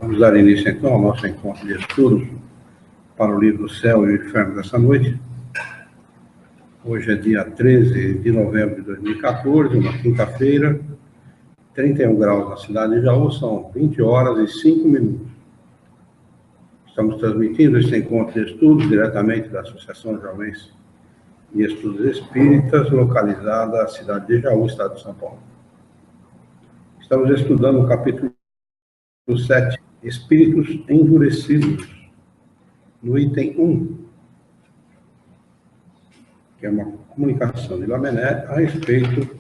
Vamos dar início, então, ao nosso encontro de estudos para o livro Céu e o Inferno dessa noite. Hoje é dia 13 de novembro de 2014, uma quinta-feira, 31 graus na cidade de Jaú, são 20 horas e 5 minutos. Estamos transmitindo esse encontro de estudos diretamente da Associação Jauense de Estudos Espíritas, localizada na cidade de Jaú, estado de São Paulo. Estamos estudando o capítulo 7, Espíritos Endurecidos, no item 1, que é uma comunicação de Lamennais a respeito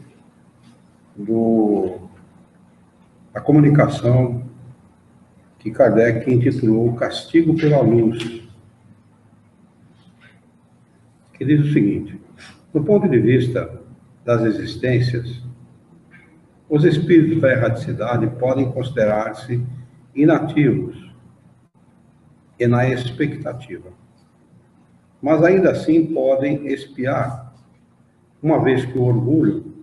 da comunicação que Kardec intitulou Castigo pela Luz, que diz o seguinte: do ponto de vista das existências, os espíritos da erraticidade podem considerar-se inativos e na expectativa, mas ainda assim podem espiar, uma vez que o orgulho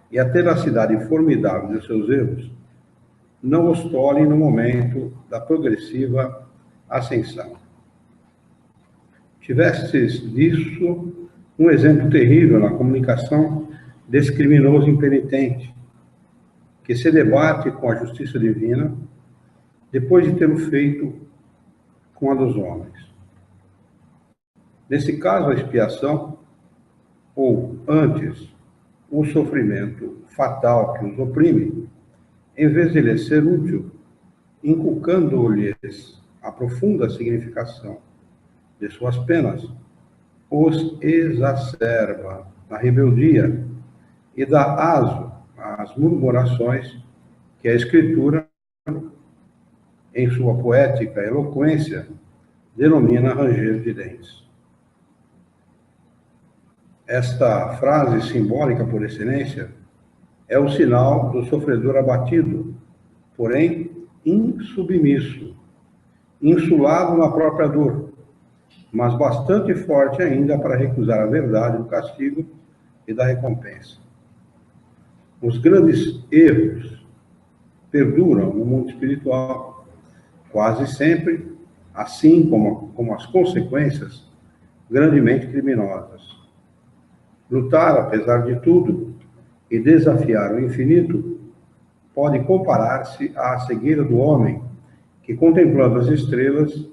e a tenacidade formidável dos seus erros não os tolhem no momento da progressiva ascensão. Tivestes disso um exemplo terrível na comunicação desse criminoso impenitente, que se debate com a justiça divina depois de tê-lo feito com a dos homens. Nesse caso, a expiação, ou antes, o sofrimento fatal que os oprime, em vez de lhes ser útil, inculcando-lhes a profunda significação de suas penas, os exacerba na rebeldia e dá aso às murmurações que a Escritura, em sua poética eloquência, denomina ranger de dentes. Esta frase simbólica por excelência é o sinal do sofredor abatido, porém insubmisso, insulado na própria dor, mas bastante forte ainda para recusar a verdade do castigo e da recompensa. Os grandes erros perduram no mundo espiritual, quase sempre, assim como as consequências grandemente criminosas. Lutar, apesar de tudo, e desafiar o infinito, pode comparar-se à cegueira do homem, que, contemplando as estrelas,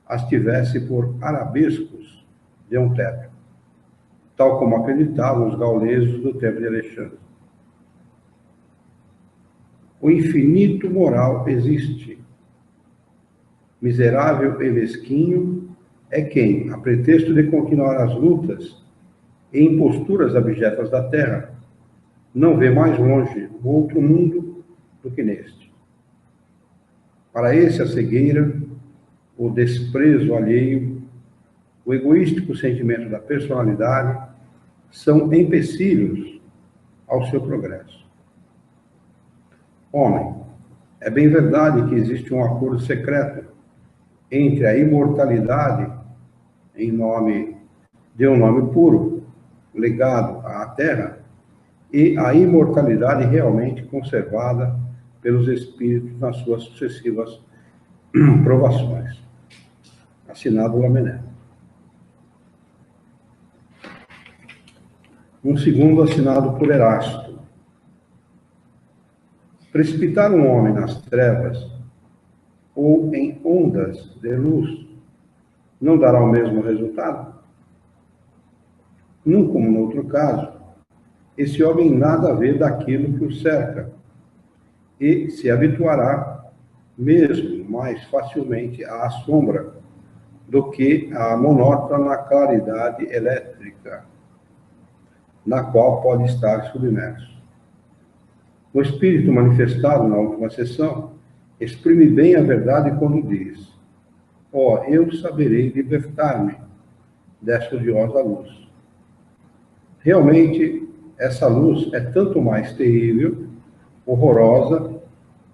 as tivesse por arabescos de um teto, tal como acreditavam os gauleses do tempo de Alexandre. O infinito moral existe. Miserável e mesquinho é quem, a pretexto de continuar as lutas e imposturas abjetas da terra, não vê mais longe o outro mundo do que neste. Para esse, a cegueira, o desprezo alheio, o egoístico sentimento da personalidade são empecilhos ao seu progresso. Homem, é bem verdade que existe um acordo secreto entre a imortalidade, em nome de um nome puro, legado à Terra, e a imortalidade realmente conservada pelos espíritos nas suas sucessivas provações. Assinado Lamennais. Um segundo assinado por Erasto. Precipitar um homem nas trevas ou em ondas de luz não dará o mesmo resultado? Num como no outro caso, esse homem nada vê daquilo que o cerca e se habituará mesmo mais facilmente à sombra do que à monótona claridade elétrica, na qual pode estar submerso. O Espírito manifestado na última sessão exprime bem a verdade quando diz: ó, eu saberei libertar-me desta odiosa luz. Realmente, essa luz é tanto mais terrível, horrorosa,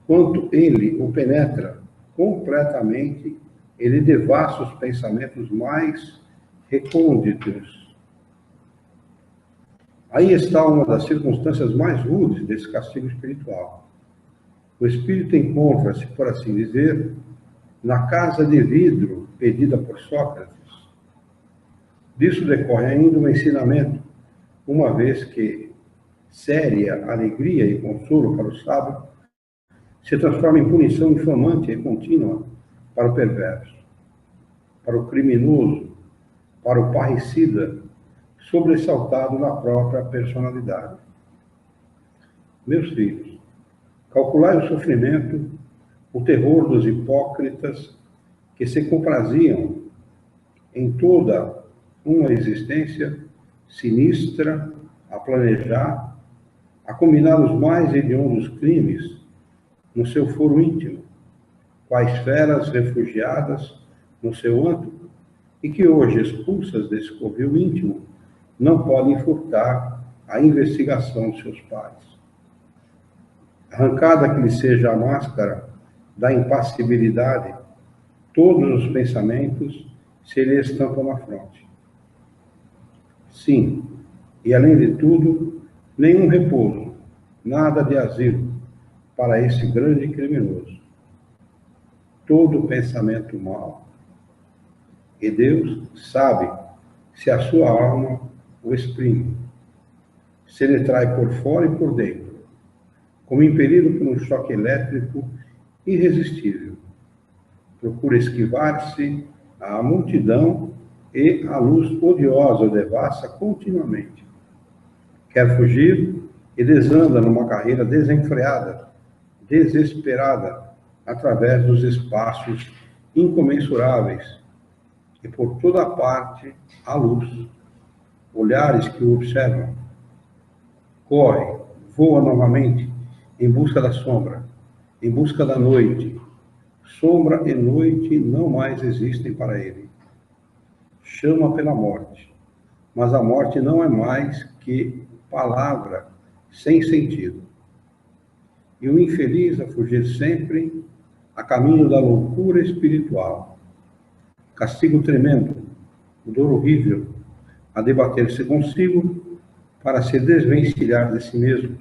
quanto ele o penetra completamente, ele devassa os pensamentos mais recônditos. Aí está uma das circunstâncias mais rudes desse castigo espiritual. o espírito encontra-se, por assim dizer, na casa de vidro pedida por Sócrates. Disso decorre ainda um ensinamento, uma vez que séria alegria e consolo para o sábio se transforma em punição infamante e contínua para o perverso, para o criminoso, para o parricida, sobressaltado na própria personalidade. Meus filhos, calculai o sofrimento, o terror dos hipócritas que se compraziam em toda uma existência sinistra a planejar, a combinar os mais hediondos crimes no seu foro íntimo, quais feras refugiadas no seu antro, e que hoje, expulsas desse covil íntimo, não podem furtar a investigação de seus pais. Arrancada que lhe seja a máscara da impassibilidade, todos os pensamentos se lhe estampam na fronte. Sim, e além de tudo, nenhum repouso, nada de asilo para esse grande criminoso. Todo pensamento mau. E Deus sabe se a sua alma o exprime, se ele trai por fora e por dentro, como impelido por um choque elétrico irresistível. Procura esquivar-se à multidão e à luz odiosa o devassa continuamente. Quer fugir e desanda numa carreira desenfreada, desesperada, através dos espaços incomensuráveis, e por toda parte a luz, olhares que o observam. Corre, voa novamente, em busca da sombra, em busca da noite. Sombra e noite não mais existem para ele. Chama pela morte, mas a morte não é mais que palavra sem sentido. E o infeliz a fugir sempre a caminho da loucura espiritual. Castigo tremendo, dor horrível, a debater-se consigo para se desvencilhar de si mesmo,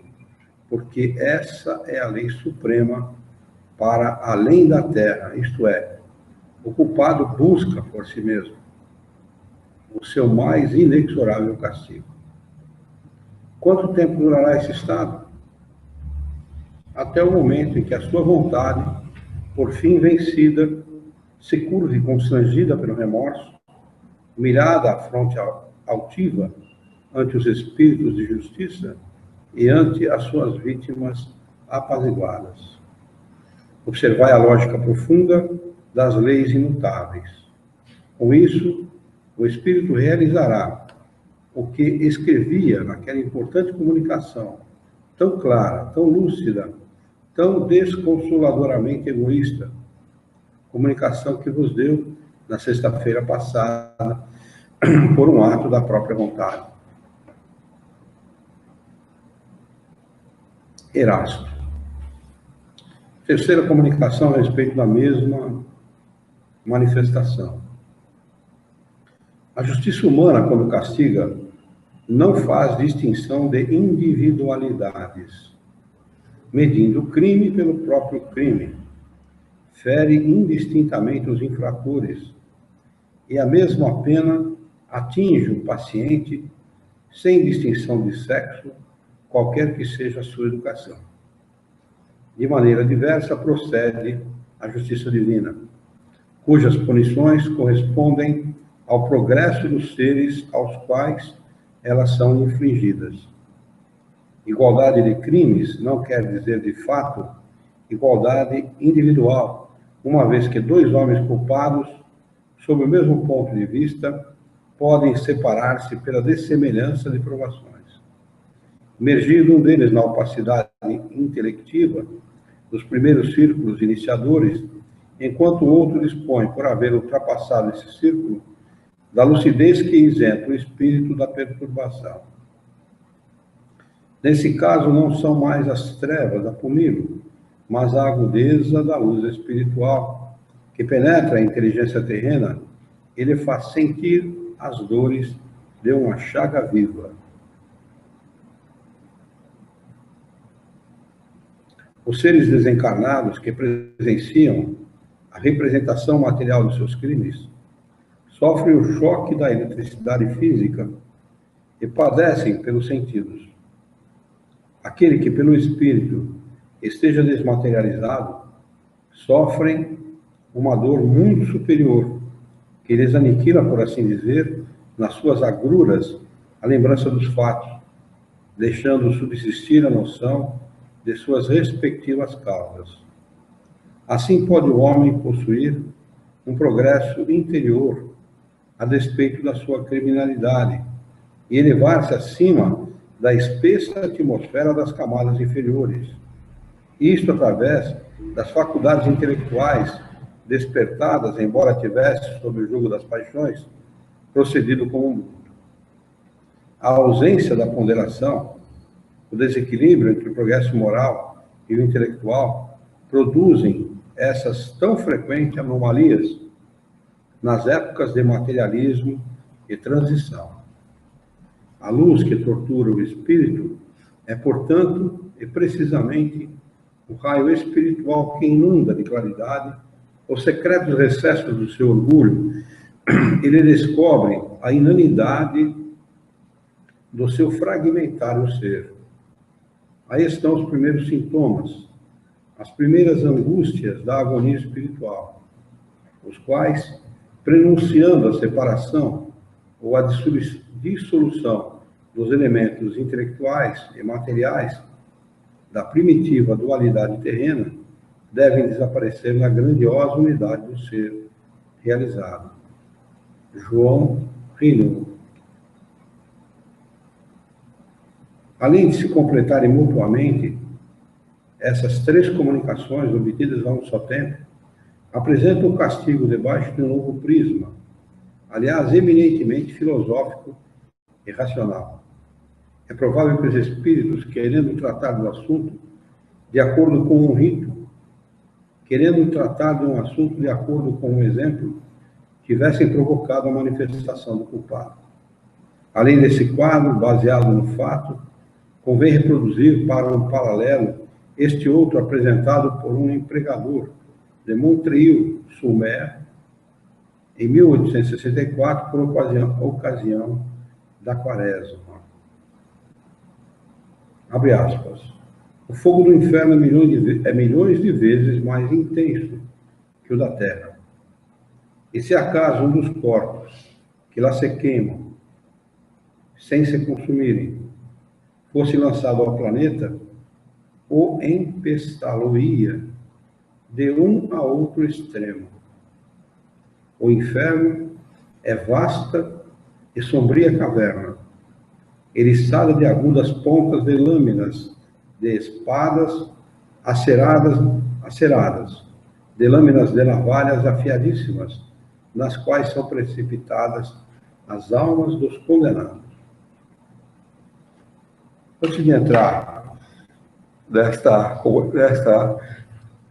porque essa é a lei suprema para além da terra, isto é, o culpado busca por si mesmo o seu mais inexorável castigo. Quanto tempo durará esse estado? Até o momento em que a sua vontade, por fim vencida, se curve constrangida pelo remorso, humilhada à fronte altiva ante os espíritos de justiça e ante as suas vítimas apaziguadas. Observai a lógica profunda das leis imutáveis. Com isso, o espírito realizará o que escrevia naquela importante comunicação, tão clara, tão lúcida, tão desconsoladoramente egoísta, comunicação que vos deu na sexta-feira passada por um ato da própria vontade. Erasto. Terceira comunicação a respeito da mesma manifestação. A justiça humana, quando castiga, não faz distinção de individualidades, medindo o crime pelo próprio crime, fere indistintamente os infratores, e a mesma pena atinge o paciente sem distinção de sexo, qualquer que seja a sua educação. De maneira diversa procede a justiça divina, cujas punições correspondem ao progresso dos seres aos quais elas são infligidas. Igualdade de crimes não quer dizer, de fato, igualdade individual, uma vez que dois homens culpados, sob o mesmo ponto de vista, podem separar-se pela dessemelhança de provações. Emergindo um deles na opacidade intelectiva dos primeiros círculos iniciadores, enquanto o outro dispõe, por haver ultrapassado esse círculo, da lucidez que isenta o espírito da perturbação. Nesse caso, não são mais as trevas a puni-lo, mas a agudeza da luz espiritual, que penetra a inteligência terrena e lhe faz sentir as dores de uma chaga viva. Os seres desencarnados que presenciam a representação material dos seus crimes sofrem o choque da eletricidade física e padecem pelos sentidos. Aquele que pelo espírito esteja desmaterializado sofrem uma dor muito superior, que lhes aniquila, por assim dizer, nas suas agruras, a lembrança dos fatos, deixando subsistir a noção de suas respectivas causas. Assim pode o homem possuir um progresso interior a despeito da sua criminalidade e elevar-se acima da espessa atmosfera das camadas inferiores. Isto através das faculdades intelectuais despertadas, embora tivesse, sob o jugo das paixões, procedido como um mundo. A ausência da ponderação, o desequilíbrio entre o progresso moral e o intelectual produzem essas tão frequentes anomalias nas épocas de materialismo e transição. A luz que tortura o espírito é, portanto, e precisamente o raio espiritual que inunda de claridade os secretos recessos do seu orgulho. Ele descobre a inanidade do seu fragmentário ser. Aí estão os primeiros sintomas, as primeiras angústias da agonia espiritual, os quais, prenunciando a separação ou a dissolução dos elementos intelectuais e materiais da primitiva dualidade terrena, devem desaparecer na grandiosa unidade do ser realizado. João Renaud. Além de se completarem mutuamente, essas três comunicações obtidas a um só tempo apresentam o castigo debaixo de um novo prisma, aliás, eminentemente filosófico e racional. É provável que os espíritos, querendo tratar do assunto de acordo com um rito, querendo tratar de um assunto de acordo com um exemplo, tivessem provocado a manifestação do culpado. Além desse quadro, baseado no fato, convém reproduzir para um paralelo este outro apresentado por um empregador de Montreuil-sur-Mer, em 1864, por ocasião da Quaresma. Abre aspas. O fogo do inferno é milhões de vezes mais intenso que o da terra. E se acaso um dos corpos que lá se queimam, sem se consumirem, fosse lançado ao planeta, o empestá-lo-ia de um a outro extremo. O inferno é vasta e sombria caverna, eriçada de agudas pontas de lâminas de espadas aceradas, de lâminas de navalhas afiadíssimas, nas quais são precipitadas as almas dos condenados. Antes de entrar desta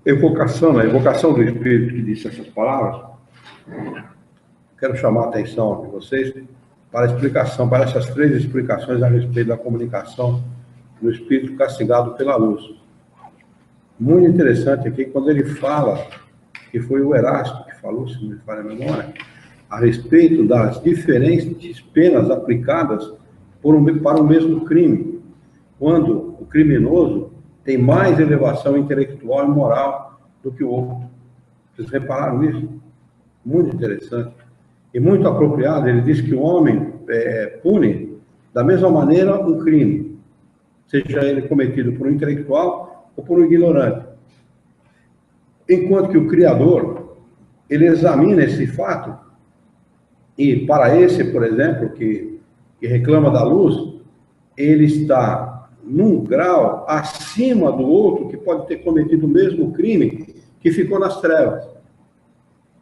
evocação, a evocação do Espírito que disse essas palavras, quero chamar a atenção de vocês para a explicação, para essas três explicações a respeito da comunicação do Espírito castigado pela luz. Muito interessante aqui, quando ele fala, que foi o Erasto que falou, se não me falha a memória, a respeito das diferentes penas aplicadas para o mesmo crime, quando o criminoso tem mais elevação intelectual e moral do que o outro. Vocês repararam nisso? Muito interessante. E muito apropriado, ele diz que o homem pune da mesma maneira um crime, seja ele cometido por um intelectual ou por um ignorante. Enquanto que o Criador, ele examina esse fato, e para esse, por exemplo, que reclama da luz, ele está num grau acima do outro que pode ter cometido o mesmo crime que ficou nas trevas.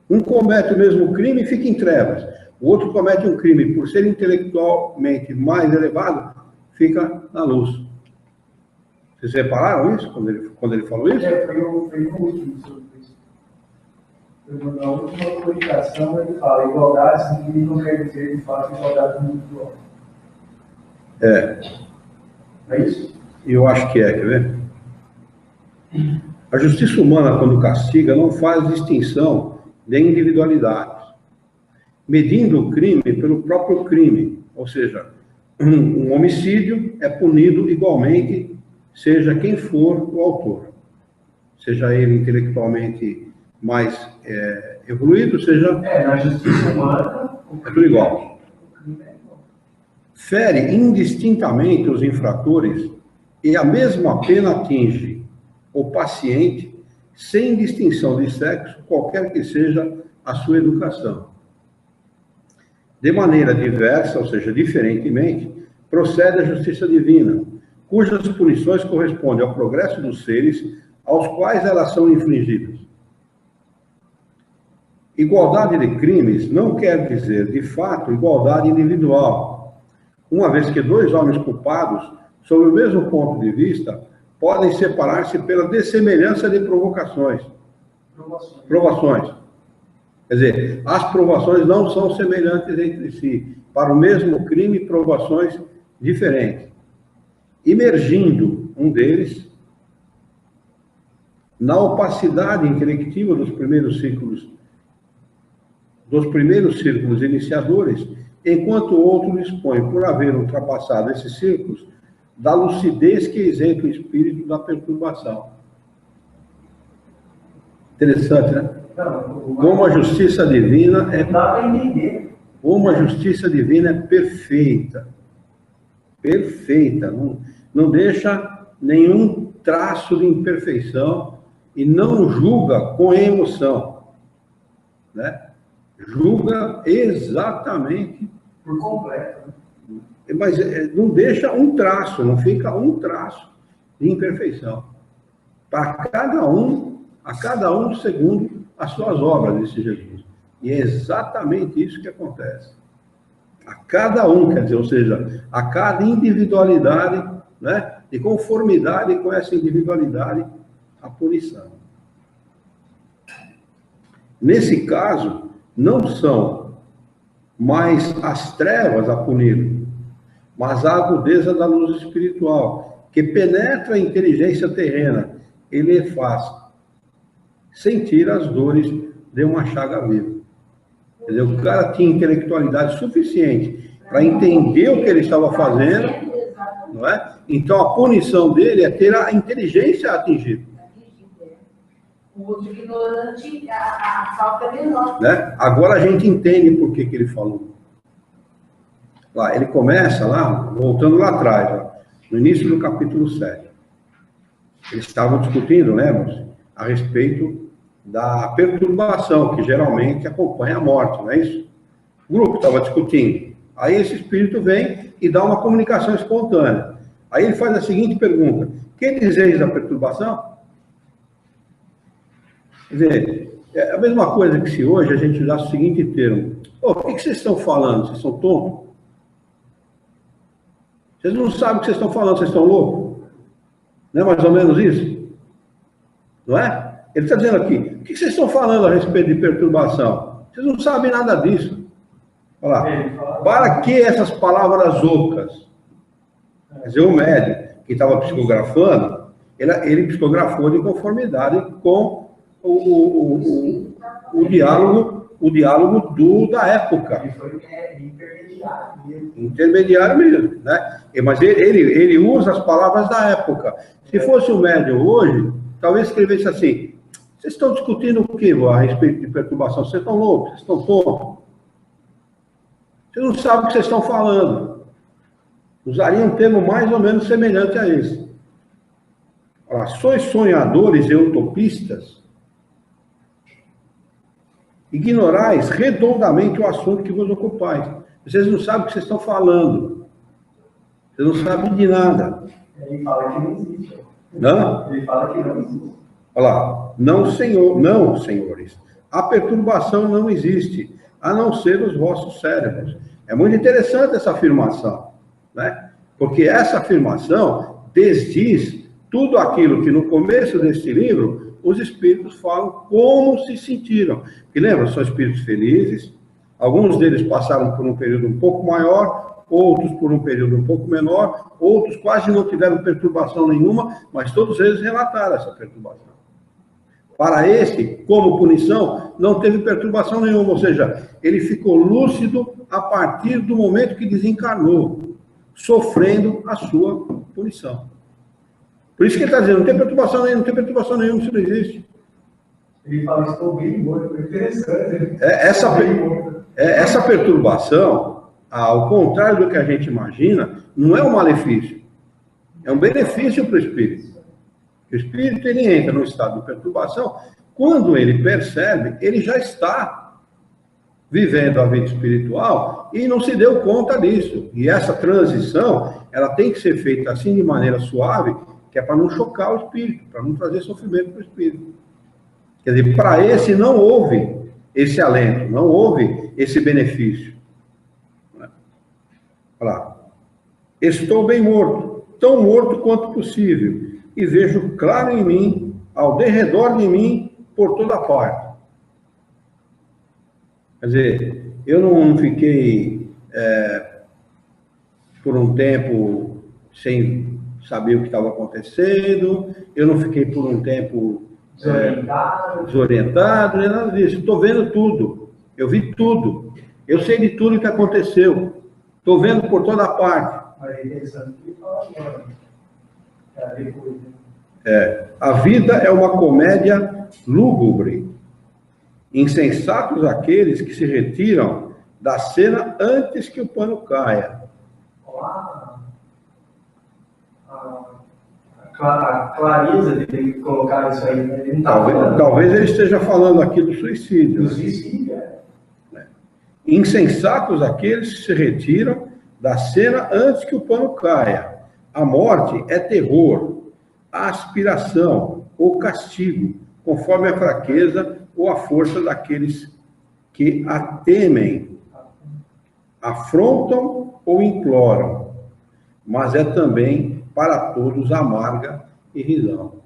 Um comete o mesmo crime e fica em trevas. O outro comete um crime, por ser intelectualmente mais elevado, fica na luz. Vocês repararam isso, quando ele falou isso? Foi o último sobre isso. Na última comunicação, ele fala igualdade significa não quer dizer, de fato, igualdade individual. É. É isso? Eu acho que é, quer ver? A justiça humana, quando castiga, não faz distinção de individualidades, medindo o crime pelo próprio crime. Ou seja, um homicídio é punido igualmente, seja quem for o autor. Seja ele intelectualmente mais evoluído, seja... na justiça humana... É tudo igual. Fere indistintamente os infratores e a mesma pena atinge o paciente sem distinção de sexo, qualquer que seja a sua educação. De maneira diversa, ou seja, diferentemente, procede a justiça divina, cujas punições correspondem ao progresso dos seres aos quais elas são infligidas. Igualdade de crimes não quer dizer, de fato, igualdade individual, uma vez que dois homens culpados, sob o mesmo ponto de vista, podem separar-se pela dessemelhança de provocações. Provações. Quer dizer, as provações não são semelhantes entre si. Para o mesmo crime, provações diferentes. Emergindo um deles na opacidade intelectiva dos primeiros círculos iniciadores, enquanto o outro dispõe, por haver ultrapassado esses círculos, da lucidez que isenta o espírito da perturbação. Interessante, né? Como a justiça divina é perfeita. Perfeita. Não deixa nenhum traço de imperfeição e não julga com emoção, né? Julga exatamente por completo. Mas não deixa um traço, não fica um traço de imperfeição. Para cada um, a cada um segundo as suas obras, disse Jesus. E é exatamente isso que acontece. A cada um, quer dizer, ou seja, a cada individualidade, né, de conformidade com essa individualidade, a punição. Nesse caso, não são mais as trevas a punir, mas a agudeza da luz espiritual, que penetra a inteligência terrena e lhe faz sentir as dores de uma chaga viva. Quer dizer, o cara tinha intelectualidade suficiente para entender o que ele estava fazendo, não é? Então a punição dele é ter a inteligência atingida. O outro ignorante, a falta é menor. Né? Agora a gente entende por que ele falou. Lá, ele começa lá, voltando lá atrás, ó, no início do capítulo 7. Eles estavam discutindo, lembra-se, a respeito da perturbação que geralmente acompanha a morte, não é isso? O grupo estava discutindo. Aí esse espírito vem e dá uma comunicação espontânea. Aí ele faz a seguinte pergunta: que dizeis da perturbação? Quer dizer, é a mesma coisa que se hoje a gente usasse o seguinte termo: o que vocês estão falando? Vocês são tontos? Vocês não sabem o que vocês estão falando, vocês estão loucos? Não é mais ou menos isso? Não é? Ele está dizendo aqui: o que vocês estão falando a respeito de perturbação? Vocês não sabem nada disso. Olha lá. Para que essas palavras ocas? Quer dizer, o médium que estava psicografando, ele psicografou de conformidade com o diálogo da época. Ele foi Intermediário mesmo, né? Mas ele usa as palavras da época. Se fosse um médium hoje, talvez escrevesse assim: vocês estão discutindo o que a respeito de perturbação? Vocês estão loucos? Vocês estão tontos? Vocês não sabem o que vocês estão falando. Usaria um termo mais ou menos semelhante a esse. Olha, sois sonhadores e utopistas? Ignorais redondamente o assunto que vos ocupais. Vocês não sabem o que vocês estão falando. Vocês não sabem de nada. Ele fala que não existe. Não? Ele fala que não existe. Olha lá. Não, senhores. A perturbação não existe, a não ser os vossos cérebros. É muito interessante essa afirmação, né? Porque essa afirmação desdiz tudo aquilo que no começo deste livro os espíritos falam como se sentiram. Porque lembra, são espíritos felizes, alguns deles passaram por um período um pouco maior, outros por um período um pouco menor, outros quase não tiveram perturbação nenhuma, mas todos eles relataram essa perturbação. Para esse, como punição, não teve perturbação nenhuma, ou seja, ele ficou lúcido a partir do momento que desencarnou, sofrendo a sua punição. Por isso que ele está dizendo, não tem perturbação nenhuma, não tem perturbação nenhuma, isso não existe. Ele fala, estou bem morto, é interessante. Essa perturbação, ao contrário do que a gente imagina, não é um malefício, é um benefício para o espírito. O espírito, ele entra num estado de perturbação, quando ele percebe, ele já está vivendo a vida espiritual e não se deu conta disso. E essa transição, ela tem que ser feita assim, de maneira suave, que é para não chocar o espírito, para não trazer sofrimento para o espírito. Quer dizer, para esse não houve esse alento, não houve esse benefício. Olha lá. Estou bem morto, tão morto quanto possível, e vejo claro em mim, ao derredor de mim, por toda parte. Quer dizer, eu não fiquei por um tempo sem saber o que estava acontecendo, eu não fiquei por um tempo desorientado, nem nada disso. Estou vendo tudo, eu vi tudo, eu sei de tudo que aconteceu, estou vendo por toda parte. A vida é uma comédia lúgubre. Insensatos aqueles que se retiram da cena antes que o pano caia. A clareza de colocar isso aí, né? Ele não talvez ele esteja falando aqui do suicídio. Do suicídio, Insensatos aqueles que se retiram da cena antes que o pano caia. A morte é terror, a aspiração ou castigo, conforme a fraqueza ou a força daqueles que a temem, afrontam ou imploram, mas é também para todos amarga e risão.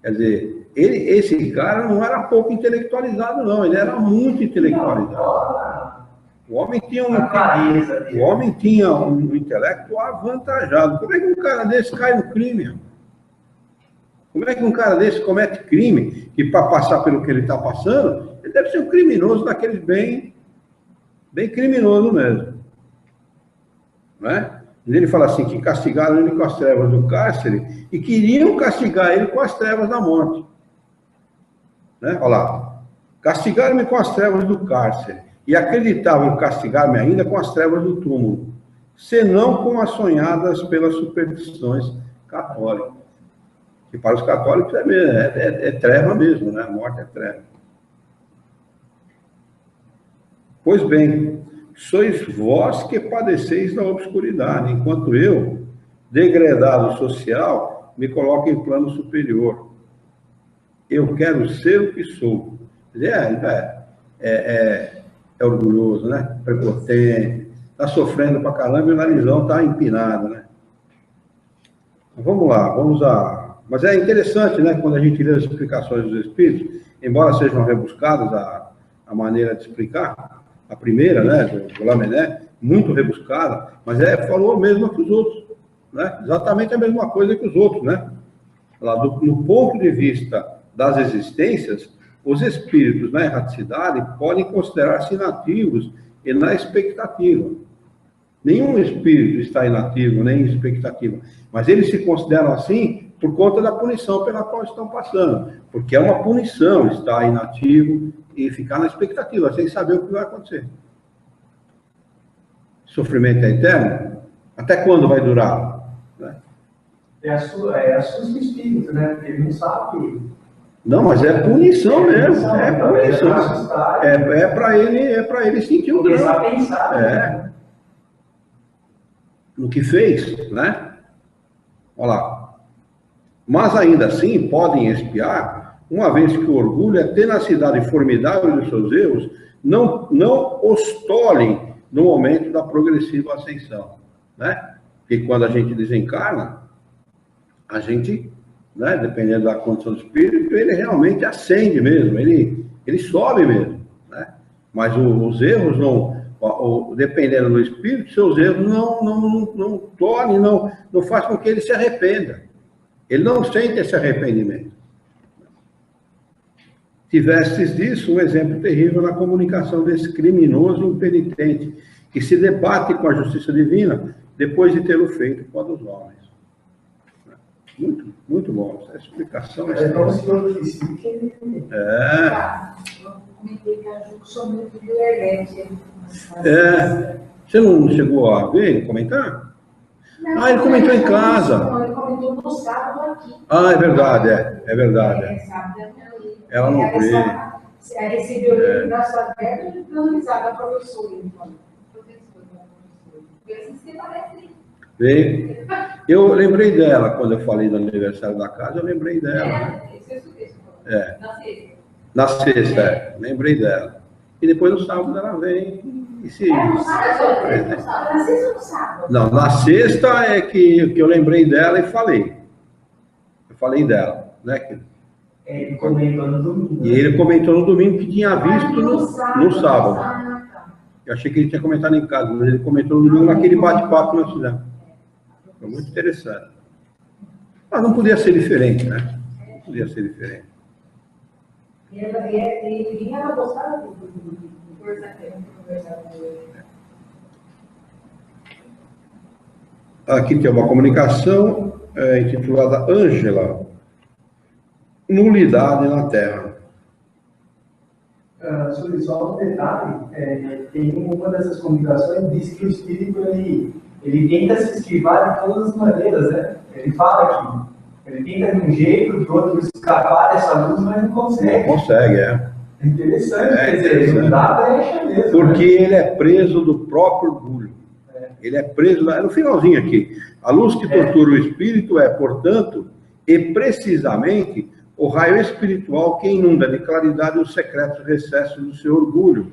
Quer dizer, esse cara não era pouco intelectualizado, não, ele era muito intelectualizado. O homem tinha um intelecto avantajado. Como é que um cara desse cai no crime? Como é que um cara desse comete crime, que para passar pelo que ele está passando, ele deve ser um criminoso daqueles bem criminoso mesmo. Não é? Ele fala assim, que castigaram ele com as trevas do cárcere e queriam castigar ele com as trevas da morte. Né? Olha lá, castigaram-me com as trevas do cárcere e acreditavam castigar-me ainda com as trevas do túmulo, senão com as sonhadas pelas superstições católicas. Que para os católicos é treva mesmo, né? A morte é treva. Pois bem, sois vós que padeceis da obscuridade, enquanto eu, degradado social, me coloco em plano superior. Eu quero ser o que sou. É orgulhoso, né? Prepotente, está sofrendo pra caramba e o narizão está empinado, né? Vamos lá, Mas é interessante, né, quando a gente lê as explicações dos Espíritos, embora sejam rebuscadas a maneira de explicar, a primeira, né, do Lamennais, muito rebuscada, mas falou a mesma que os outros, né? Exatamente a mesma coisa que os outros, né? No ponto de vista das existências, os espíritos na erraticidade podem considerar-se inativos e na expectativa. Nenhum espírito está inativo, nem em expectativa, mas eles se consideram assim por conta da punição pela qual estão passando, porque é uma punição estar inativo e ficar na expectativa, sem saber o que vai acontecer. Sofrimento é eterno? Até quando vai durar? Né? Assusta o espírito, né? Porque ele não sabe. Não, mas é punição mesmo. É punição. É para ele sentir o drama. Pensar, no que fez, né? Olha lá. Mas ainda assim podem expiar, uma vez que o orgulho, a tenacidade formidável dos seus erros, não os tolhem no momento da progressiva ascensão, né? Porque quando a gente desencarna, a gente, né, dependendo da condição do espírito, ele realmente ascende mesmo, ele sobe mesmo, né? Mas os erros não... dependendo do espírito, seus erros não tornem, não faz com que ele se arrependa. Ele não sente esse arrependimento. Tivestes disso um exemplo terrível na comunicação desse criminoso impenitente, que se debate com a justiça divina depois de tê-lo feito com a dos homens. Muito, muito bom. Essa explicação é como se eu disse que ele... Eu comentei que a Ju sobre o Violete. Você não chegou a ver ele comentar? Não, ele comentou em casa. Não, ele comentou no sábado aqui. É verdade, é verdade. Ela não vê. Ela recebeu ele de braço aberto e dando risada a professora. Veio. Eu lembrei dela, quando eu falei do aniversário da casa, eu lembrei dela. Na sexta, lembrei dela. E depois no sábado ela vem e se... Não, na sexta é que eu lembrei dela e falei. Eu falei dela, né? Ele comentou no domingo. E ele comentou no domingo que tinha visto no sábado. Eu achei que ele tinha comentado em casa, mas ele comentou no domingo naquele bate-papo que nós fizemos. Foi muito interessante. Mas não podia ser diferente, né? Não podia ser diferente. E vinha ela gostava do Aqui tem uma comunicação intitulada Ângela, nulidade na Terra. Só um detalhe, tem uma dessas comunicações diz que o espírito ele tenta se esquivar de todas as maneiras, né? Ele fala que ele tenta de um jeito, de outro, escapar dessa luz, mas não consegue. Não consegue, é. É interessante, quer dizer, não dá brecha mesmo. Porque ele é preso do próprio orgulho. Ele é preso, no finalzinho aqui, a luz que tortura o espírito portanto, e precisamente, o raio espiritual que inunda de claridade os secretos recessos do seu orgulho.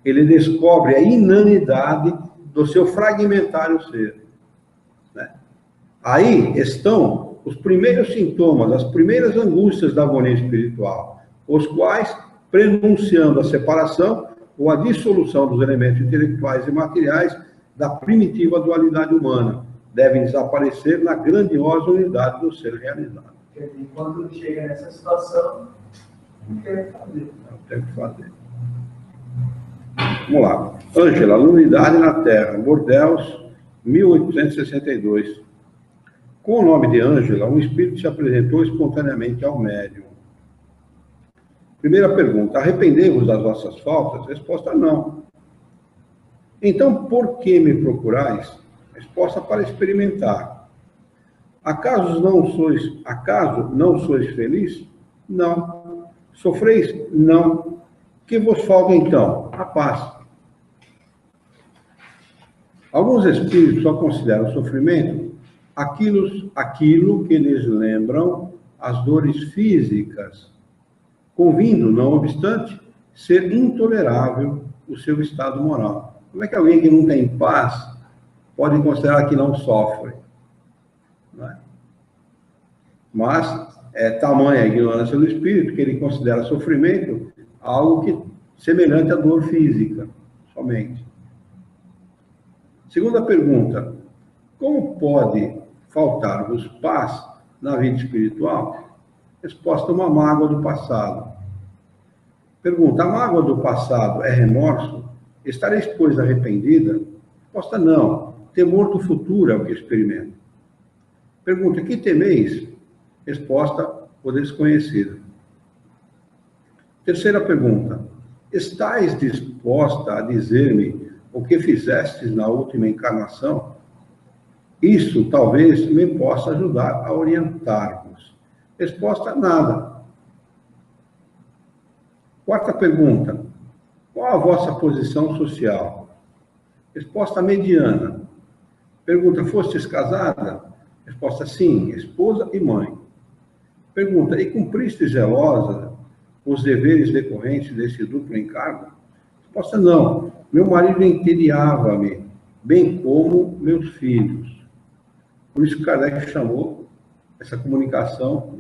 Ele descobre a inanidade do seu fragmentário ser. Né? Aí estão os primeiros sintomas, as primeiras angústias da agonia espiritual, os quais, prenunciando a separação ou a dissolução dos elementos intelectuais e materiais da primitiva dualidade humana, devem desaparecer na grandiosa unidade do ser realizado. Quando ele chega nessa situação, não tem o que fazer. Não tem o que fazer. Vamos lá. Ângela, unidade na Terra, Bordeaux, 1862. Com o nome de Ângela, um espírito se apresentou espontaneamente ao médium. Primeira pergunta: arrependei-vos das vossas faltas? Resposta: não. Então, por que me procurais? Resposta: para experimentar. Acaso não sois feliz? Não. Sofreis? Não. Que vos falta então? A paz. Alguns espíritos só consideram o sofrimento aquilo que lhes lembram as dores físicas, convindo, não obstante, ser intolerável o seu estado moral. Como é que alguém que não tem paz pode considerar que não sofre? Não é? Mas é tamanha a ignorância do espírito que ele considera sofrimento algo semelhante à dor física, somente. Segunda pergunta: como pode faltar-vos paz na vida espiritual? Resposta: uma mágoa do passado. Pergunta: a mágoa do passado é remorso? Estareis, pois, arrependida? Resposta: não. Temor do futuro é o que experimento. Pergunta: que temeis? Resposta: o desconhecido. Terceira pergunta: estais disposta a dizer-me o que fizestes na última encarnação? Isso talvez me possa ajudar a orientar-vos. Resposta: nada. Quarta pergunta: qual a vossa posição social? Resposta: mediana. Pergunta: fostes casada? Resposta: sim, esposa e mãe. Pergunta: e cumpriste zelosa os deveres decorrentes desse duplo encargo? Resposta: não. Meu marido entediava-me, bem como meus filhos. Por isso Kardec chamou essa comunicação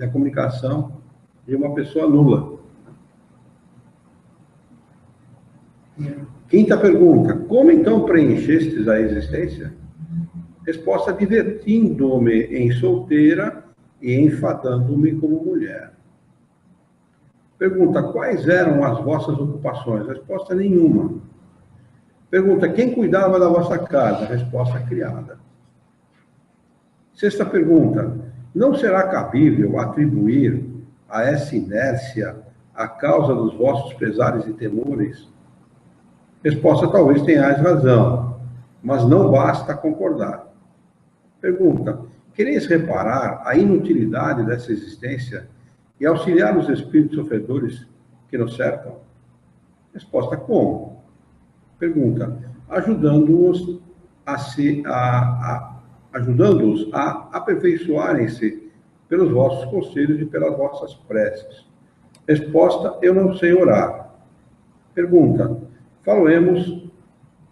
de uma pessoa nula. Quinta pergunta: como então preenchestes a existência? Resposta: divertindo-me em solteira e enfadando-me como mulher. Pergunta: quais eram as vossas ocupações? Resposta: nenhuma. Pergunta: quem cuidava da vossa casa? Resposta: criada. Sexta pergunta: não será cabível atribuir a essa inércia a causa dos vossos pesares e temores? Resposta: talvez tenhais razão, mas não basta concordar. Pergunta: quereis reparar a inutilidade dessa existência e auxiliar os espíritos sofredores que nos cercam? Resposta: como? Pergunta: ajudando-os a aperfeiçoarem-se pelos vossos conselhos e pelas vossas preces. Resposta: eu não sei orar. Pergunta: falemos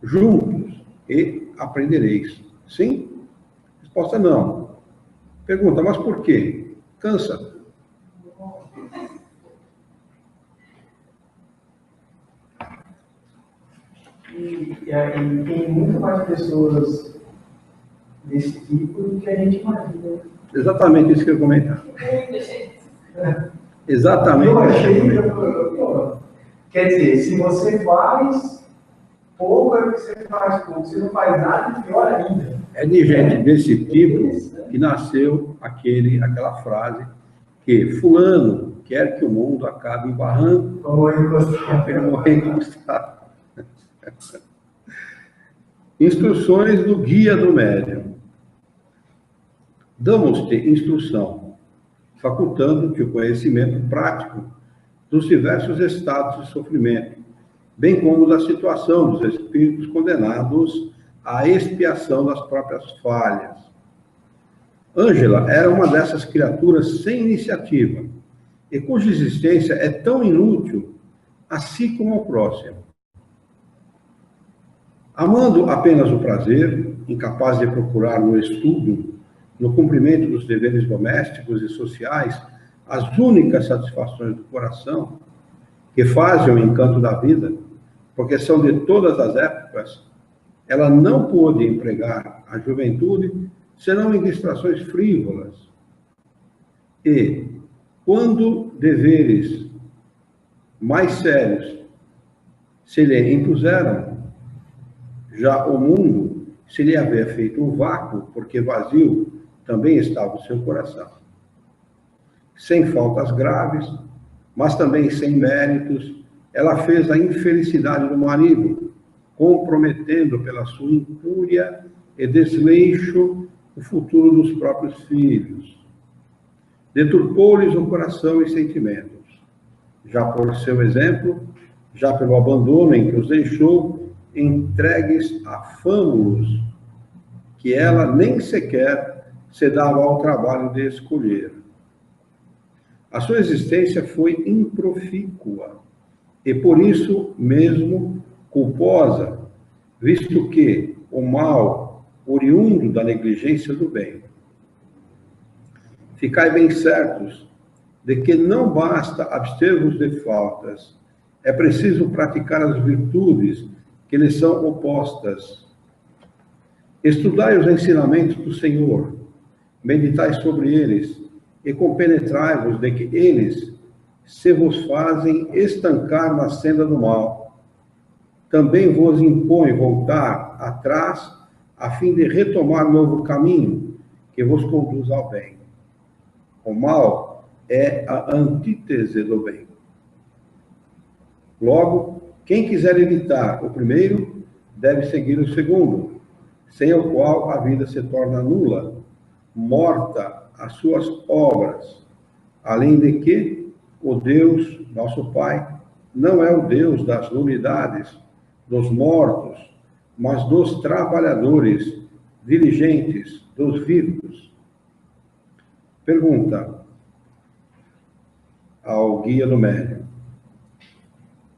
juntos e aprendereis. Sim? Resposta: não. Pergunta: mas por quê? Cansa. E tem muito mais pessoas desse tipo do que a gente imagina. Exatamente isso que eu ia comentar. Muita gente. Exatamente Eu isso que eu ia achei, comentar. quer dizer, se você faz pouco, é porque você faz pouco. Se não faz nada, pior ainda. É de gente desse tipo que nasceu aquela frase que fulano quer que o mundo acabe em barranco, ele morrer encostado. Instruções do guia do médium. Damos-te instrução, facultando-te o conhecimento prático dos diversos estados de sofrimento, bem como da situação dos espíritos condenados à expiação das próprias falhas. Ângela era uma dessas criaturas sem iniciativa, e cuja existência é tão inútil a si como ao próximo. Amando apenas o prazer, incapaz de procurar no estudo, no cumprimento dos deveres domésticos e sociais, as únicas satisfações do coração, que fazem o encanto da vida, porque são de todas as épocas, ela não pôde empregar a juventude senão em distrações frívolas. E, quando deveres mais sérios se lhe impuseram, já o mundo se lhe havia feito um vácuo, porque vazio também estava o seu coração. Sem faltas graves, mas também sem méritos, ela fez a infelicidade do marido, comprometendo pela sua incúria e desleixo o futuro dos próprios filhos. Deturpou-lhes o coração e sentimentos. Já por seu exemplo, já pelo abandono em que os deixou, entregues a fâmulos que ela nem sequer se dava ao trabalho de escolher. A sua existência foi improfícua e por isso mesmo culposa, visto que o mal oriundo da negligência do bem. Ficai bem certos de que não basta abster-vos de faltas, é preciso praticar as virtudes que lhes são opostas. Estudai os ensinamentos do Senhor, meditai sobre eles e compenetrai-vos de que eles se vos fazem estancar na senda do mal. Também vos impõe voltar atrás a fim de retomar novo caminho que vos conduz ao bem. O mal é a antítese do bem. Logo, quem quiser evitar o primeiro, deve seguir o segundo, sem o qual a vida se torna nula, morta as suas obras, além de que o Deus, nosso Pai, não é o Deus das nulidades, dos mortos, mas dos trabalhadores, diligentes, dos vivos. Pergunta ao guia do médium: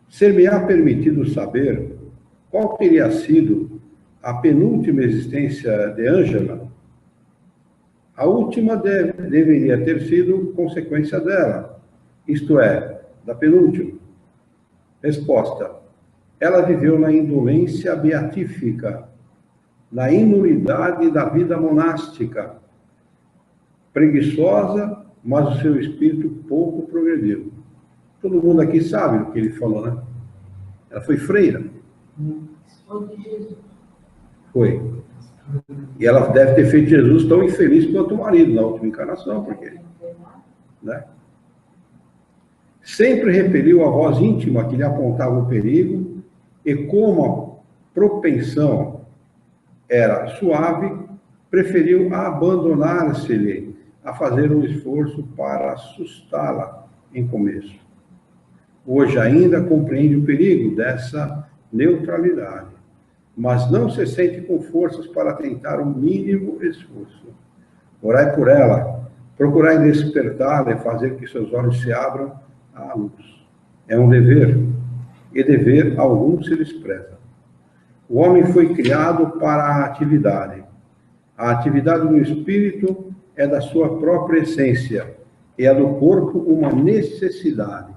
ser-me-á permitido saber qual teria sido a penúltima existência de Ângela? A última deveria ter sido consequência dela, isto é, da penúltima. Resposta: ela viveu na indolência beatífica, na inulidade da vida monástica, preguiçosa, mas o seu espírito pouco progrediu. Todo mundo aqui sabe o que ele falou, né? Ela foi freira. Foi. E ela deve ter feito Jesus tão infeliz quanto o marido na última encarnação, porque, né? Sempre repeliu a voz íntima que lhe apontava o perigo, e como a propensão era suave, preferiu abandonar-se-lhe a fazer um esforço para assustá-la em começo. Hoje ainda compreende o perigo dessa neutralidade, mas não se sente com forças para tentar o mínimo esforço. Orai por ela, procurai despertá-la e fazer que seus olhos se abram à luz. É um dever, e dever algum se despreza. O homem foi criado para a atividade. A atividade do espírito é da sua própria essência, e a do corpo uma necessidade.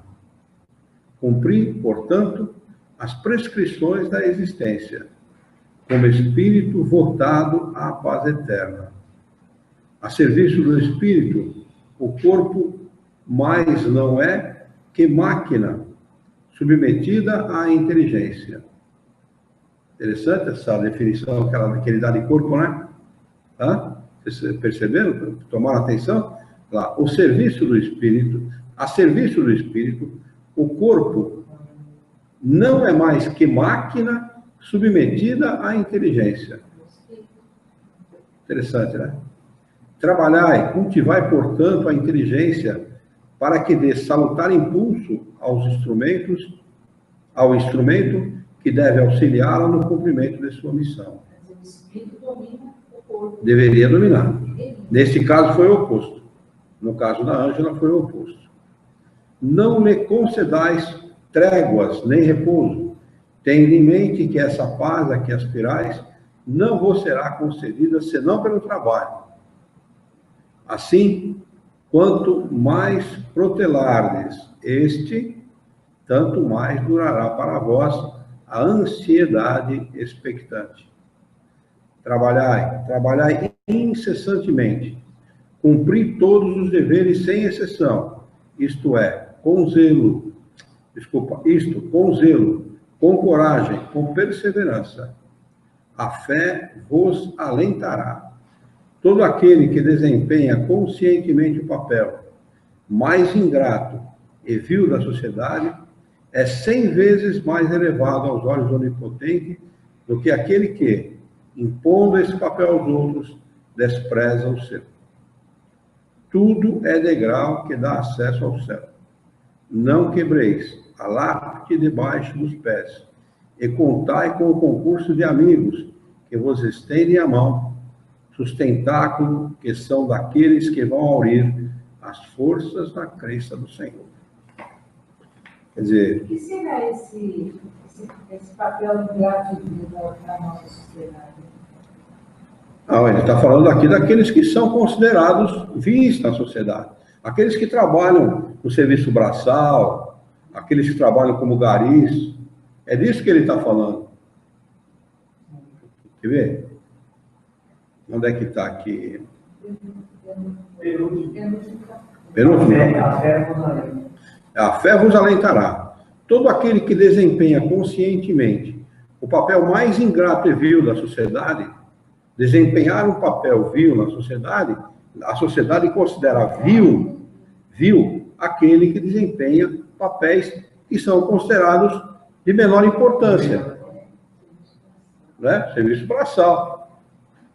Cumprir, portanto, as prescrições da existência, como espírito voltado à paz eterna. A serviço do espírito, o corpo mais não é que máquina submetida à inteligência. Interessante essa definição que ele dá de corpo, né? Vocês perceberam? Tomaram atenção? Lá, o serviço do espírito, a serviço do espírito, o corpo não é mais que máquina submetida à inteligência. Interessante, né? Trabalhai, cultivai, portanto, a inteligência para que dê salutar impulso ao instrumento que deve auxiliá-la no cumprimento de sua missão. O espírito domina o corpo. Deveria dominar. Nesse caso foi o oposto. No caso da Ângela foi o oposto. Não lhe concedais tréguas nem repouso, tendo em mente que essa paz a que aspirais não vos será concedida senão pelo trabalho. Assim, quanto mais protelardes este, tanto mais durará para vós a ansiedade expectante. Trabalhai incessantemente, cumpri todos os deveres sem exceção, isto é, com zelo, com coragem, com perseverança. A fé vos alentará. Todo aquele que desempenha conscientemente o papel mais ingrato e vil da sociedade é 100 vezes mais elevado aos olhos do Onipotente do que aquele que, impondo esse papel aos outros, despreza o seu. Tudo é degrau que dá acesso ao céu. Não quebreis a lápide debaixo dos pés, e contai com o concurso de amigos que vos estendem a mão, sustentáculo que são daqueles que vão aurir as forças da crença do Senhor. Quer dizer... O que será esse papel de gratidão na nossa sociedade? Não, ele está falando aqui daqueles que são considerados vis na sociedade. Aqueles que trabalham no serviço braçal, aqueles que trabalham como garis. É disso que ele está falando. Quer ver? Onde é que está aqui? Penúltimo. A fé vos alentará. Todo aquele que desempenha conscientemente o papel mais ingrato e vil da sociedade, desempenhar um papel vil na sociedade, a sociedade considera vil aquele que desempenha papéis que são considerados de menor importância. Né? Serviço braçal,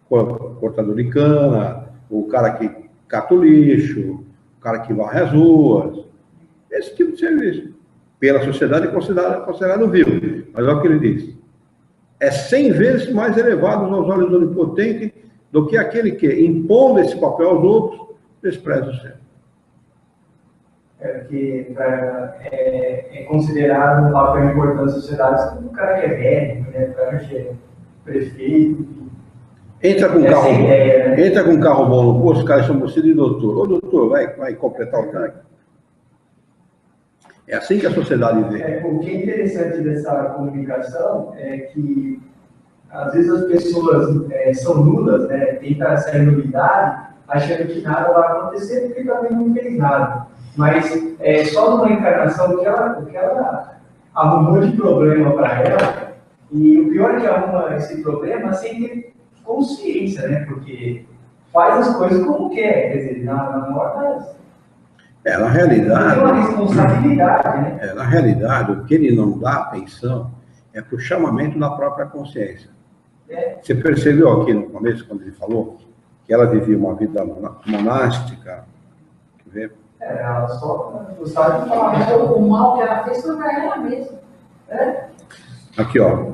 cortador de cana, o cara que cata o lixo, o cara que varre as ruas, esse tipo de serviço. Pela sociedade é considerado vil. Mas olha o que ele diz. É 100 vezes mais elevado aos olhos do Onipotente do que aquele que, impondo esse papel aos outros, despreza o céu. Que é considerado um papel importante na sociedade como um cara que é velho, né? Um cara que é prefeito. Entra com um carro bom no posto, os caras chamam você de doutor. Ô doutor, vai completar o tanque. É assim que a sociedade vê. O que é interessante dessa comunicação é que, às vezes, as pessoas são nulas, né? Tentam essa novidade, achando que nada vai acontecer, porque também não fez nada. Mas só numa encarnação que ela arrumou de problema para ela, e o pior é que arruma esse problema sem ter consciência, né? Porque faz as coisas como quer, quer dizer, na morte. Na realidade, tem uma responsabilidade, né? Na realidade, o que ele não dá atenção é para o chamamento da própria consciência. Você percebeu aqui no começo, quando ele falou, que ela vivia uma vida monástica? Quer ver? Ela só gostava de falar. Mas o mal que ela fez foi para ela mesma. Aqui, ó.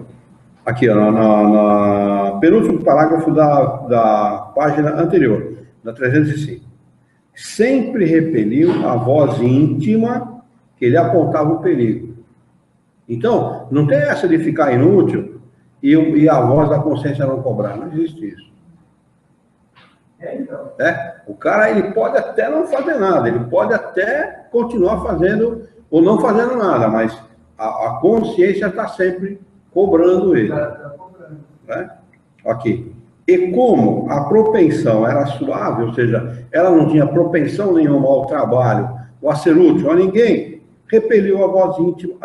Aqui, ó, na penúltimo parágrafo da página anterior, da 305. Sempre repeliu a voz íntima que lhe apontava o perigo. Então, não tem essa de ficar inútil e a voz da consciência não cobrar. Não existe isso. Então. O cara, ele pode até não fazer nada, ele pode até continuar fazendo ou não fazendo nada, mas a consciência está sempre cobrando ele. Tá cobrando. Aqui. E como a propensão era suave, ou seja, ela não tinha propensão nenhuma ao trabalho, ou a ser útil a ninguém, repeliu a voz íntima,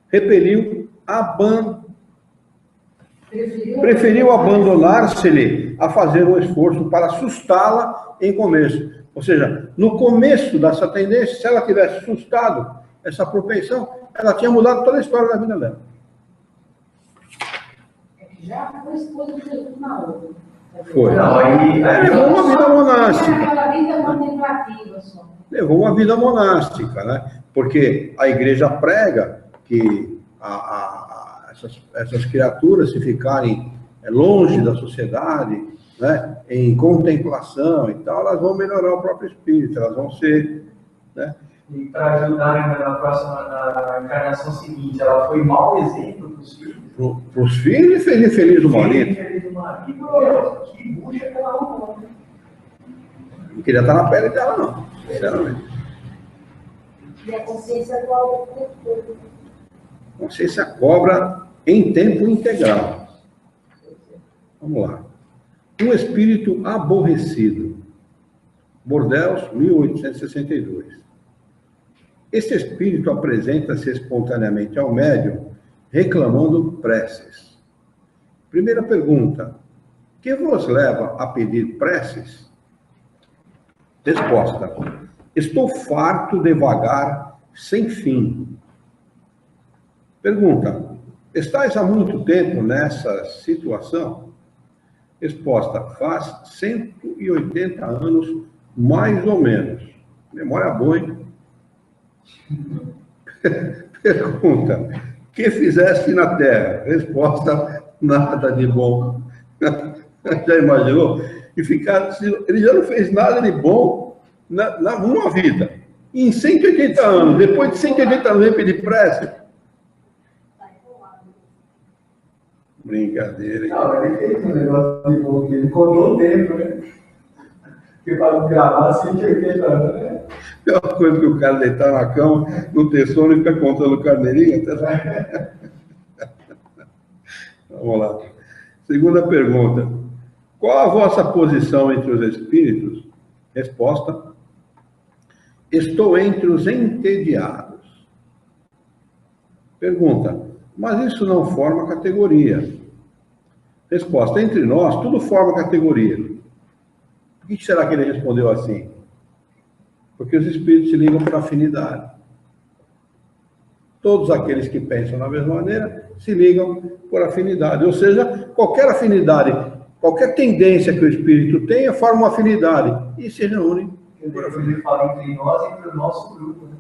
preferiu abandonar-se-lhe a fazer um esforço para assustá-la em começo. Ou seja, no começo dessa tendência, se ela tivesse assustado essa propensão, ela tinha mudado toda a história da vida dela. Já foi esposa de Jesus na outra. Foi. Não, aí levou uma vida monástica. Aquela vida contemplativa só. Levou uma vida monástica, né? Porque a igreja prega que essas criaturas, se ficarem longe da sociedade, né, em contemplação e tal, elas vão melhorar o próprio espírito, elas vão ser, né? E para ajudar na encarnação seguinte, ela foi mau exemplo para os filhos. Para os filhos e feliz do marido. Que bucha que ela arrumou. Não queria estar na pele dela, não, sinceramente. E a consciência atual. A consciência cobra em tempo integral. Vamos lá. Um espírito aborrecido. Bordeaux, 1862. Este espírito apresenta-se espontaneamente ao médium, reclamando preces. Primeira pergunta: que vos leva a pedir preces? Resposta: estou farto de vagar sem fim. Pergunta: estais há muito tempo nessa situação? Resposta: faz 180 anos, mais ou menos. Memória boa, hein? Pergunta: que fizeste na Terra? Resposta: nada de bom. Já imaginou? Ele já não fez nada de bom numa vida. Em 180 anos, depois de 180 anos, vem pedir prece. Brincadeira, hein? Não, ele fez um negócio de bom, ele contou o tempo, né? Porque para não gravar 180 anos, né? É uma coisa que o cara deitar na cama, não ter sono e ficar contando carneirinha. Vamos lá. Segunda pergunta: qual a vossa posição entre os espíritos? Resposta: estou entre os entediados. Pergunta: mas isso não forma categoria? Resposta: entre nós tudo forma categoria. Por que será que ele respondeu assim? Porque os espíritos se ligam por afinidade. Todos aqueles que pensam da mesma maneira se ligam por afinidade. Ou seja, qualquer afinidade, qualquer tendência que o espírito tenha, forma uma afinidade e se reúnem. Ele fala entre nós e entre o nosso grupo. Né?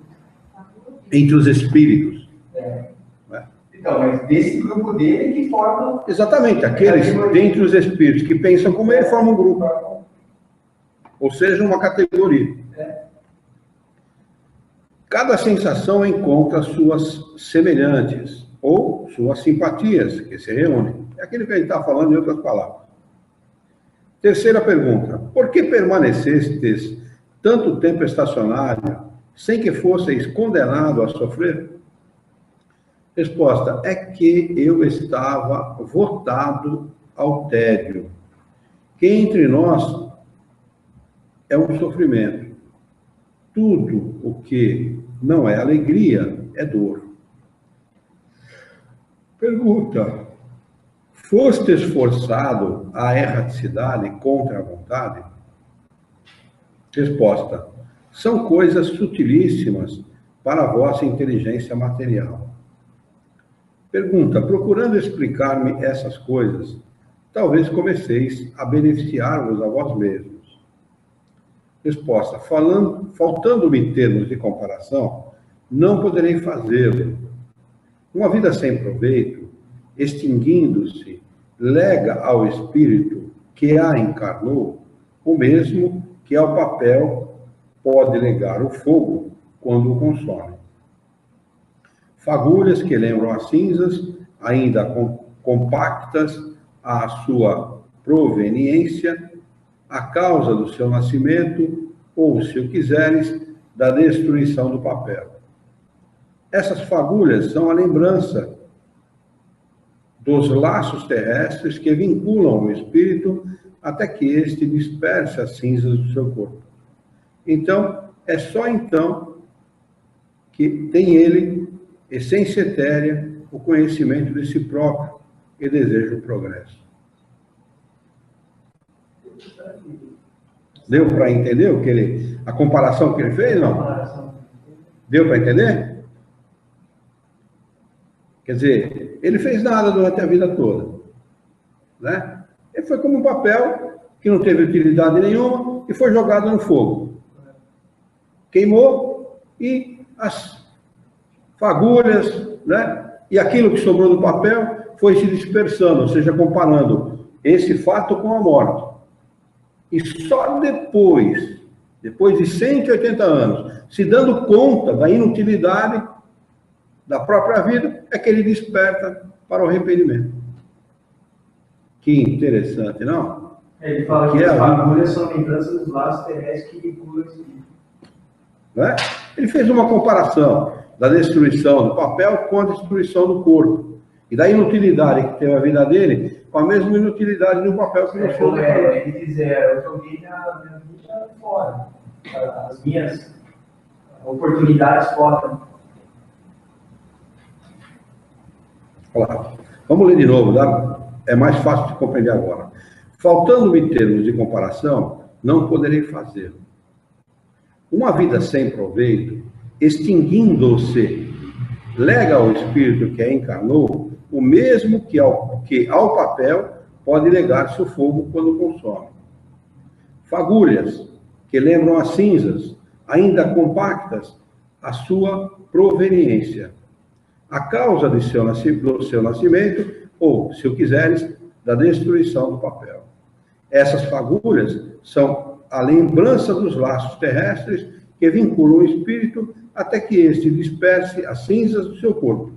Entre os espíritos. Então, mas desse grupo dele que forma... Exatamente, aqueles dentre os espíritos que pensam como ele formam um grupo. Ou seja, uma categoria. Cada sensação encontra suas semelhantes ou suas simpatias, que se reúnem. É aquilo que a gente está falando em outras palavras. Terceira pergunta: por que permanecestes tanto tempo estacionário, sem que fosseis condenado a sofrer? Resposta: é que eu estava votado ao tédio, que entre nós é um sofrimento. Tudo o que não é alegria é dor. Pergunta: foste esforçado à erraticidade contra a vontade? Resposta: são coisas sutilíssimas para a vossa inteligência material. Pergunta: procurando explicar-me essas coisas, talvez comeceis a beneficiar-vos a vós mesmos. Resposta: faltando-me termos de comparação, não poderei fazê-lo. Uma vida sem proveito, extinguindo-se, lega ao espírito que a encarnou, o mesmo que ao papel pode legar o fogo quando o consome. Fagulhas que lembram as cinzas, ainda compactas à sua proveniência, a causa do seu nascimento, ou, se o quiseres, da destruição do papel. Essas fagulhas são a lembrança dos laços terrestres que vinculam o espírito até que este disperse as cinzas do seu corpo. Então, é só então que tem ele, essência etérea, o conhecimento de si próprio e deseja o progresso. Deu para entender o que a comparação que ele fez, não? Deu para entender? Quer dizer, ele fez nada durante a vida toda, né? Ele foi como um papel que não teve utilidade nenhuma e foi jogado no fogo. Queimou e as fagulhas, né? E aquilo que sobrou do papel foi se dispersando, ou seja, comparando esse fato com a morte. E só depois de 180 anos, se dando conta da inutilidade da própria vida, é que ele desperta para o arrependimento. Que interessante, não? Ele fala que as fagulhas são lembranças dos laços terrestres que vinculam o espírito. Né? Ele fez uma comparação da destruição do papel com a destruição do corpo. E da inutilidade que teve a vida dele, com a mesma inutilidade do papel que nós fomos. Ele dizer, eu joguei minha vida fora. As minhas oportunidades fora. Claro. Vamos ler de novo, tá? É mais fácil de compreender agora. Faltando-me termos de comparação, não poderei fazê-lo. Uma vida sem proveito, extinguindo-se, lega ao espírito que a encarnou o mesmo que ao papel pode legar-se o fogo quando consome. Fagulhas que lembram as cinzas, ainda compactas, a sua proveniência. A causa do seu nascimento, ou, se o quiseres, da destruição do papel. Essas fagulhas são a lembrança dos laços terrestres que vinculam o espírito até que este disperse as cinzas do seu corpo.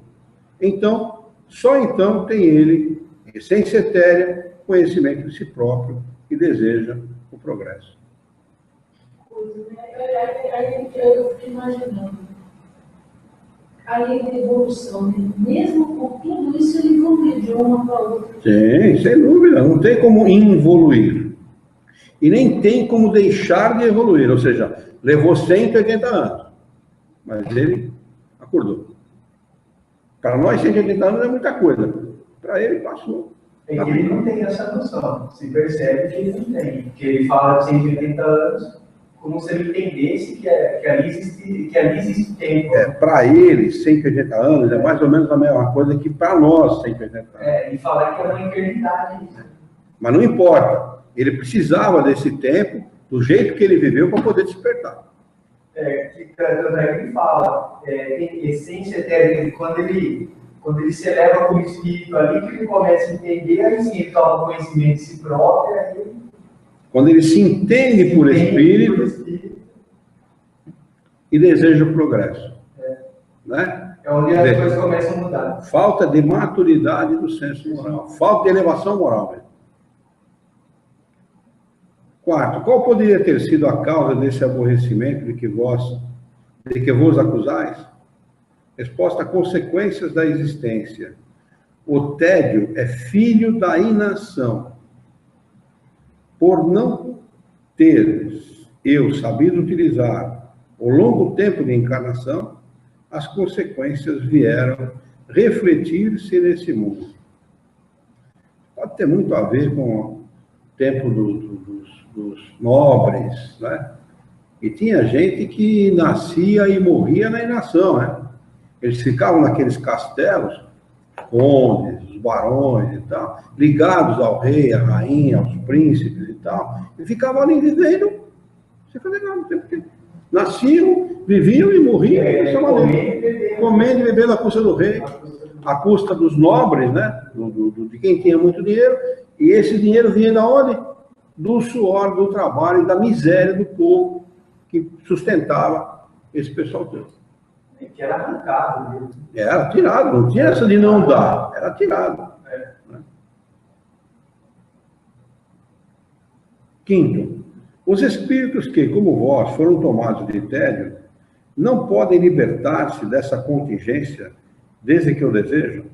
Então, só então tem ele, essência etérea, conhecimento de si próprio e deseja o progresso. Aí eu fico imaginando. Aí a evolução, né? Mesmo com tudo isso, ele evoluiu de uma para outra. Sim, sem dúvida. Não tem como involuir. E nem tem como deixar de evoluir. Ou seja, levou 180 anos. Mas ele acordou. Para nós, 180 anos é muita coisa. Para ele, passou. É que ele não tem essa noção. Se percebe que ele não tem. Que ele fala de 180 anos como se ele entendesse que ali existe tempo. Para ele, 180 anos é mais ou menos a mesma coisa que para nós, 180 anos. Ele fala que é uma eternidade. Mas não importa. Ele precisava desse tempo, do jeito que ele viveu, para poder despertar. Tanto é que ele fala, tem essência eterna, quando ele se eleva como espírito ali, que ele começa a entender, aí sim ele toma conhecimento de si próprio, aí quando ele se entende por espírito e deseja o progresso. Né? É onde as coisas começam a mudar. Falta de maturidade do senso moral. Falta de elevação moral. Mesmo. Quarto, qual poderia ter sido a causa desse aborrecimento de que vós De que vos acusais? Resposta: consequências da existência. O tédio é filho da inação. Por não teres eu sabido utilizar o longo tempo de encarnação, as consequências vieram refletir-se nesse mundo. Pode ter muito a ver com o tempo dos nobres, né? E tinha gente que nascia e morria na inação, né? Eles ficavam naqueles castelos, condes, os barões e tal, ligados ao rei, à rainha, aos príncipes e tal, e ficavam ali vivendo, sem fazer nada, porque nasciam, viviam e morriam, comendo e bebendo à custa do rei, à custa dos nobres, né? De quem tinha muito dinheiro, e esse dinheiro vinha de onde? Do suor, do trabalho e da miséria do povo que sustentava esse pessoal todo. Que era arrancado mesmo. Era tirado, não tinha essa de não dar, era tirado. Né? Quinto, os espíritos que, como vós, foram tomados de tédio, não podem libertar-se dessa contingência desde que o desejam?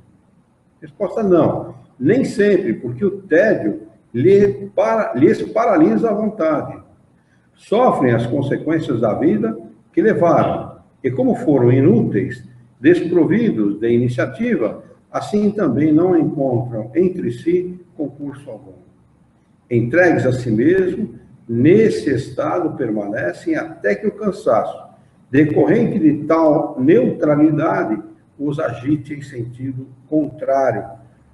Resposta: não, nem sempre, porque o tédio lhes paralisa a vontade. Sofrem as consequências da vida que levaram, e como foram inúteis, desprovidos de iniciativa, assim também não encontram entre si concurso algum. Entregues a si mesmo, nesse estado permanecem até que o cansaço, decorrente de tal neutralidade, os agite em sentido contrário,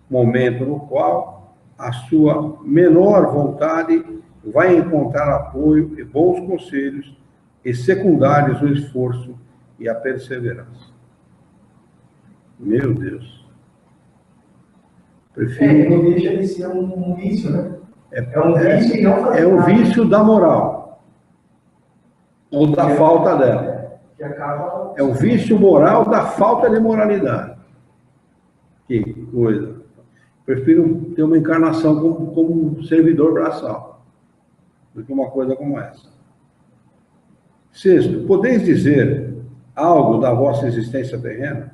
momento no qual a sua menor vontade vai encontrar apoio e bons conselhos, e secundários o esforço e a perseverança. Meu Deus. Prefiro... não deixa de ser um vício, né? É um vício e não fazer É um nada. vício da moral. Ou da falta dela. Que acaba... É um vício moral da falta de moralidade. Que coisa. Prefiro ter uma encarnação como servidor braçal do que uma coisa como essa. Sexto, podeis dizer algo da vossa existência terrena?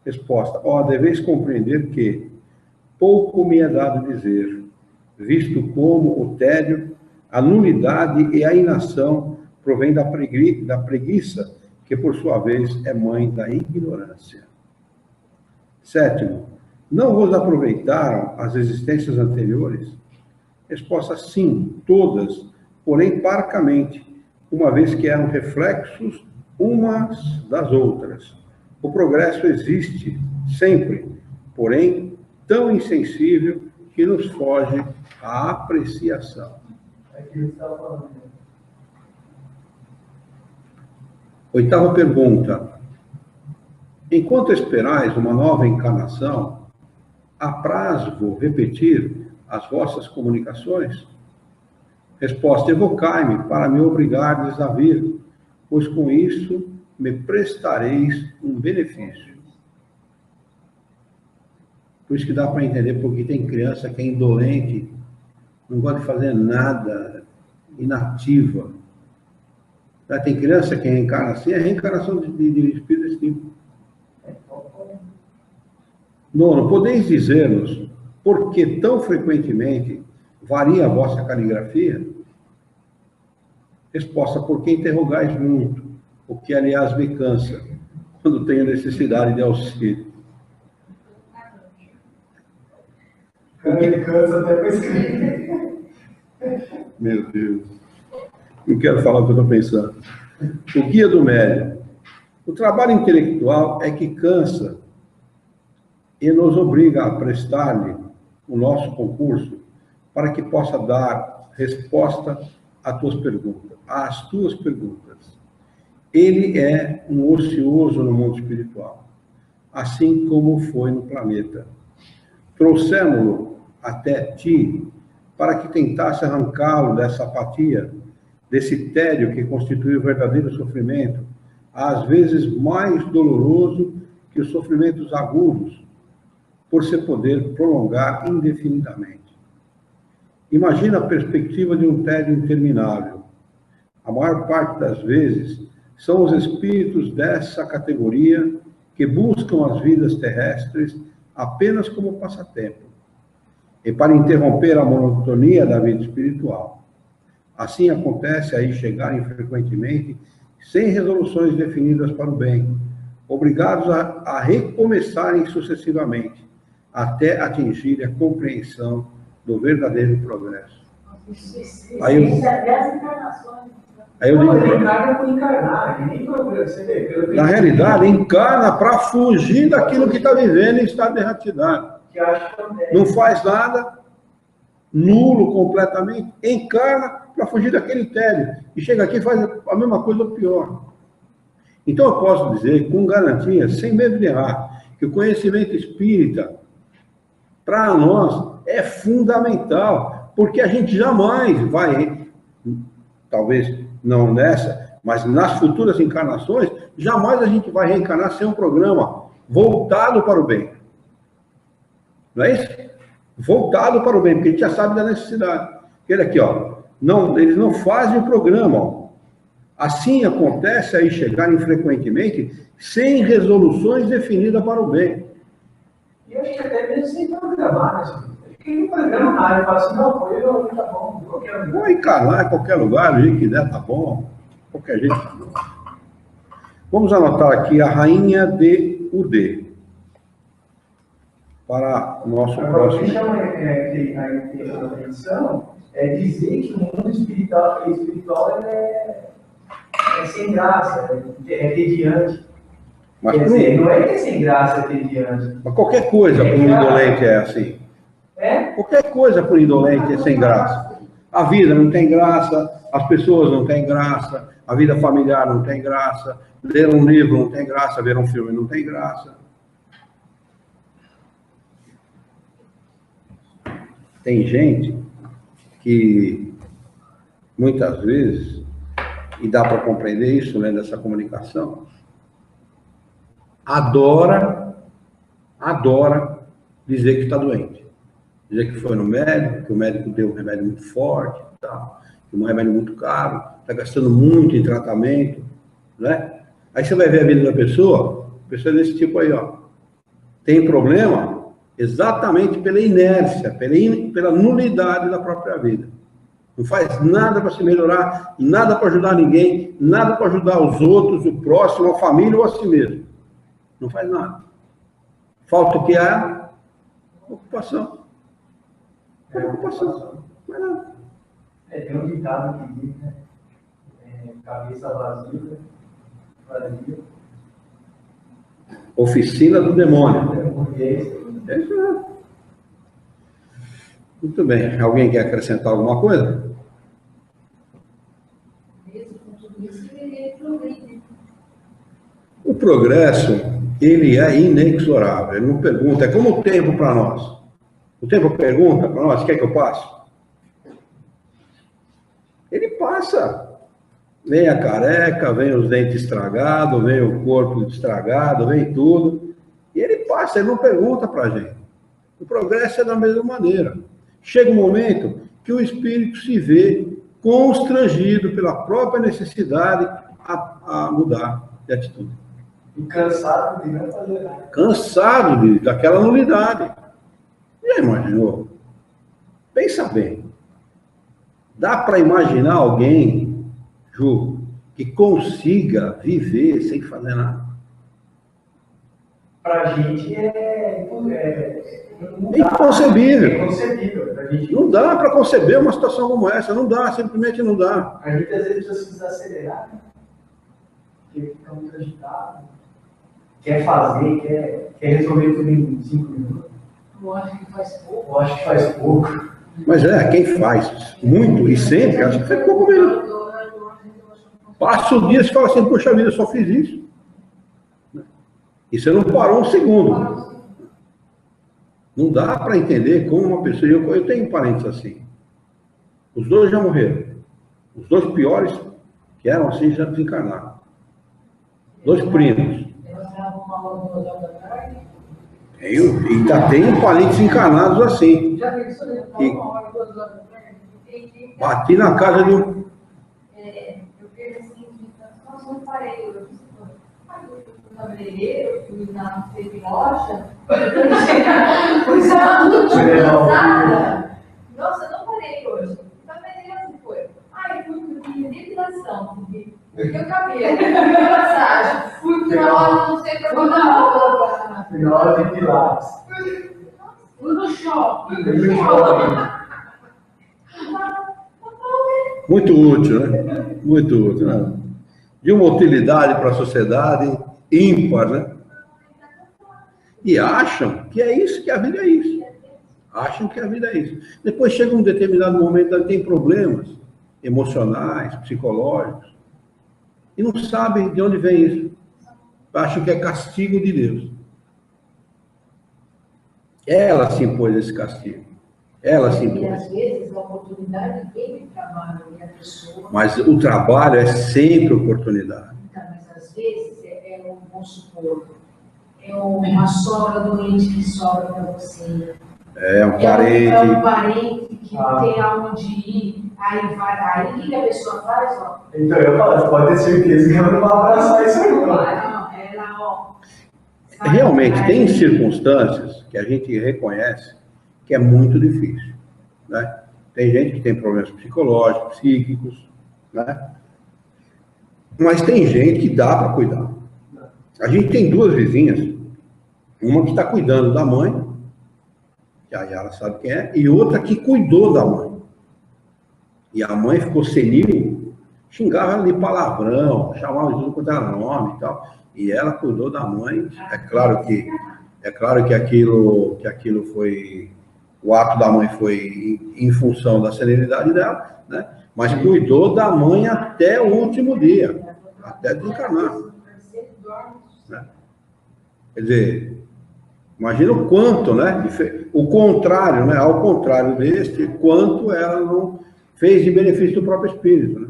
Resposta: deveis compreender que pouco me é dado dizer, visto como o tédio, a nulidade e a inação provém da preguiça, que por sua vez é mãe da ignorância. Sétimo, não vos aproveitaram as existências anteriores? Resposta: sim, todas, porém parcamente, uma vez que eram reflexos umas das outras. O progresso existe sempre, porém tão insensível que nos foge a apreciação. Oitava pergunta. Enquanto esperais uma nova encarnação, apraz-vos repetir as vossas comunicações? Resposta: evocai-me para me obrigardes a vir, pois com isso me prestareis um benefício. Por isso que dá para entender porque tem criança que é indolente, não gosta de fazer nada, inativa. Tem criança que reencarna assim, é reencarnação de espírito desse tipo. Nono, podeis dizer-nos por que tão frequentemente varia a vossa caligrafia? Resposta: porque interrogais muito, o que, aliás, me cansa, quando tenho necessidade de auxílio. Me cansa até para escrever. Meu Deus. Não quero falar o que eu estou pensando. O guia do médium. O trabalho intelectual é que cansa e nos obriga a prestar-lhe o nosso concurso para que possa dar resposta às tuas perguntas. Ele é um ocioso no mundo espiritual, assim como foi no planeta. Trouxemos-lo até ti para que tentasse arrancá-lo dessa apatia, desse tédio que constitui o verdadeiro sofrimento, às vezes mais doloroso que os sofrimentos agudos, por se poder prolongar indefinidamente. Imagina a perspectiva de um tédio interminável. A maior parte das vezes são os espíritos dessa categoria que buscam as vidas terrestres apenas como passatempo e para interromper a monotonia da vida espiritual. Assim acontece aí chegarem frequentemente sem resoluções definidas para o bem, obrigados a recomeçarem sucessivamente, até atingir a compreensão do verdadeiro progresso. Aí eu digo, ele encarna por encarnar, nem programa, você vê. Na realidade, encarna para fugir daquilo que está vivendo em estado de erraticidade. Não faz nada, nulo completamente, encarna para fugir daquele tédio. E chega aqui e faz a mesma coisa ou pior. Então eu posso dizer, com garantia, sem medo de errar, que o conhecimento espírita, para nós, é fundamental, porque a gente jamais vai, talvez não nessa, mas nas futuras encarnações, jamais a gente vai reencarnar sem um programa voltado para o bem. Não é isso? Voltado para o bem, porque a gente já sabe da necessidade. Ele aqui, ó, não, eles não fazem o programa, ó. Assim acontece aí chegarem frequentemente sem resoluções definidas para o bem. E eu acho que até mesmo sem programar, né? Porque não programa nada, ele fala assim, não, foi eu, tá bom, qualquer lugar. Vou encarar em qualquer lugar, o jeito que der, tá bom. Qualquer jeito. Vamos anotar aqui a rainha de Udê. Para o nosso agora, próximo. O que chama a atenção é dizer que o mundo espiritual é sem graça, é tediante. Mas quer dizer, não é que é sem graça, é tediante. Mas qualquer coisa para um indolente é assim. É? Qualquer coisa para um indolente é sem graça. A vida não tem graça, as pessoas não têm graça, a vida familiar não tem graça, ler um livro não tem graça, ver um filme não tem graça. Tem gente que, muitas vezes, e dá para compreender isso lendo essa comunicação, adora dizer que está doente. Dizer que foi no médico, que o médico deu um remédio muito forte, tal, um remédio muito caro, está gastando muito em tratamento, né? Aí você vai ver a vida da pessoa é desse tipo aí, ó. Tem problema exatamente pela inércia, pela nulidade da própria vida. Não faz nada para se melhorar, nada para ajudar ninguém, nada para ajudar os outros, o próximo, a família ou a si mesmo. Não faz nada. Falta o que é? Ocupação. Ocupação. Não é nada. Tem um ditado que diz, né? Cabeça vazia. Oficina do demônio. Muito bem. Alguém quer acrescentar alguma coisa? O progresso, ele é inexorável. Ele não pergunta. É como o tempo para nós. O tempo pergunta para nós, quer que eu passe? Ele passa. Vem a careca, vem os dentes estragados, vem o corpo estragado, vem tudo. E ele passa, ele não pergunta para a gente. O progresso é da mesma maneira. Chega um momento que o espírito se vê constrangido pela própria necessidade a mudar de atitude. E cansado de não fazer nada. Cansado daquela nulidade. Já imaginou? Pensa bem. Dá para imaginar alguém, Ju, que consiga viver sem fazer nada? Para a gente inconcebível. É inconcebível. Não dá para conceber uma situação como essa. Não dá, simplesmente não dá. A gente às vezes precisa se desacelerar, né? Porque fica muito agitado. Quer fazer, quer resolver tudo em 5 minutos. Eu acho que faz pouco. Eu acho que faz pouco. Mas quem faz muito e sempre, acho que faz pouco mesmo. Passa o dia e fala assim, poxa vida, eu só fiz isso. E você não parou um segundo. Não dá para entender como uma pessoa... Eu tenho parentes assim. Os dois já morreram. Os dois piores, que eram assim, já desencarnaram. 2 primos. Eu ainda tenho parentes encarnados assim. E bati na casa de um... Eu vejo assim, nossa, um pai parei hoje. Eu fui no cabeleireiro, eu fui na loja, coisa muito pesada. Nossa, eu não parei hoje. Cabeleireiro foi. Eu fui de depilação, porque eu cabelo, massagem, fui na hora, não sei pra quando a roupa. Fui na hora de pilates. Fui no shopping. Muito útil, né? Muito útil, né? De uma utilidade para a sociedade ímpar, né? E acham que é isso, que a vida é isso. Acham que a vida é isso. Depois chega um determinado momento que tem problemas emocionais, psicológicos, e não sabem de onde vem isso. Acham que é castigo de Deus. Ela se impôs esse castigo. Ela se E impôs. às vezes a oportunidade vem de trabalho e a pessoa. Mas o trabalho é sempre oportunidade. Então, mas às vezes vamos supor, é uma sogra doente que sobra para você. É um parente. É um parente que não tem aonde ir. Aí vai, aí o que a pessoa faz, ó? Então eu falo, você pode ter certeza que ela não vai abraçar isso aí, não. Não, ela, ó. Sabe? Realmente, tem circunstâncias que a gente reconhece que é muito difícil, né? Tem gente que tem problemas psicológicos, psíquicos, né? Mas tem gente que dá para cuidar. A gente tem duas vizinhas, uma que está cuidando da mãe, que aí ela sabe quem é, e outra que cuidou da mãe. E a mãe ficou senil, xingava ela de palavrão, chamava de tudo quanto era nome e tal. E ela cuidou da mãe. É claro que aquilo foi, o ato da mãe foi em função da serenidade dela, né? Mas cuidou da mãe até o último dia, até desencarnar, né? Quer dizer, imagina o quanto, né? O contrário, né? Ao contrário deste, quanto ela não fez de benefício do próprio espírito, né?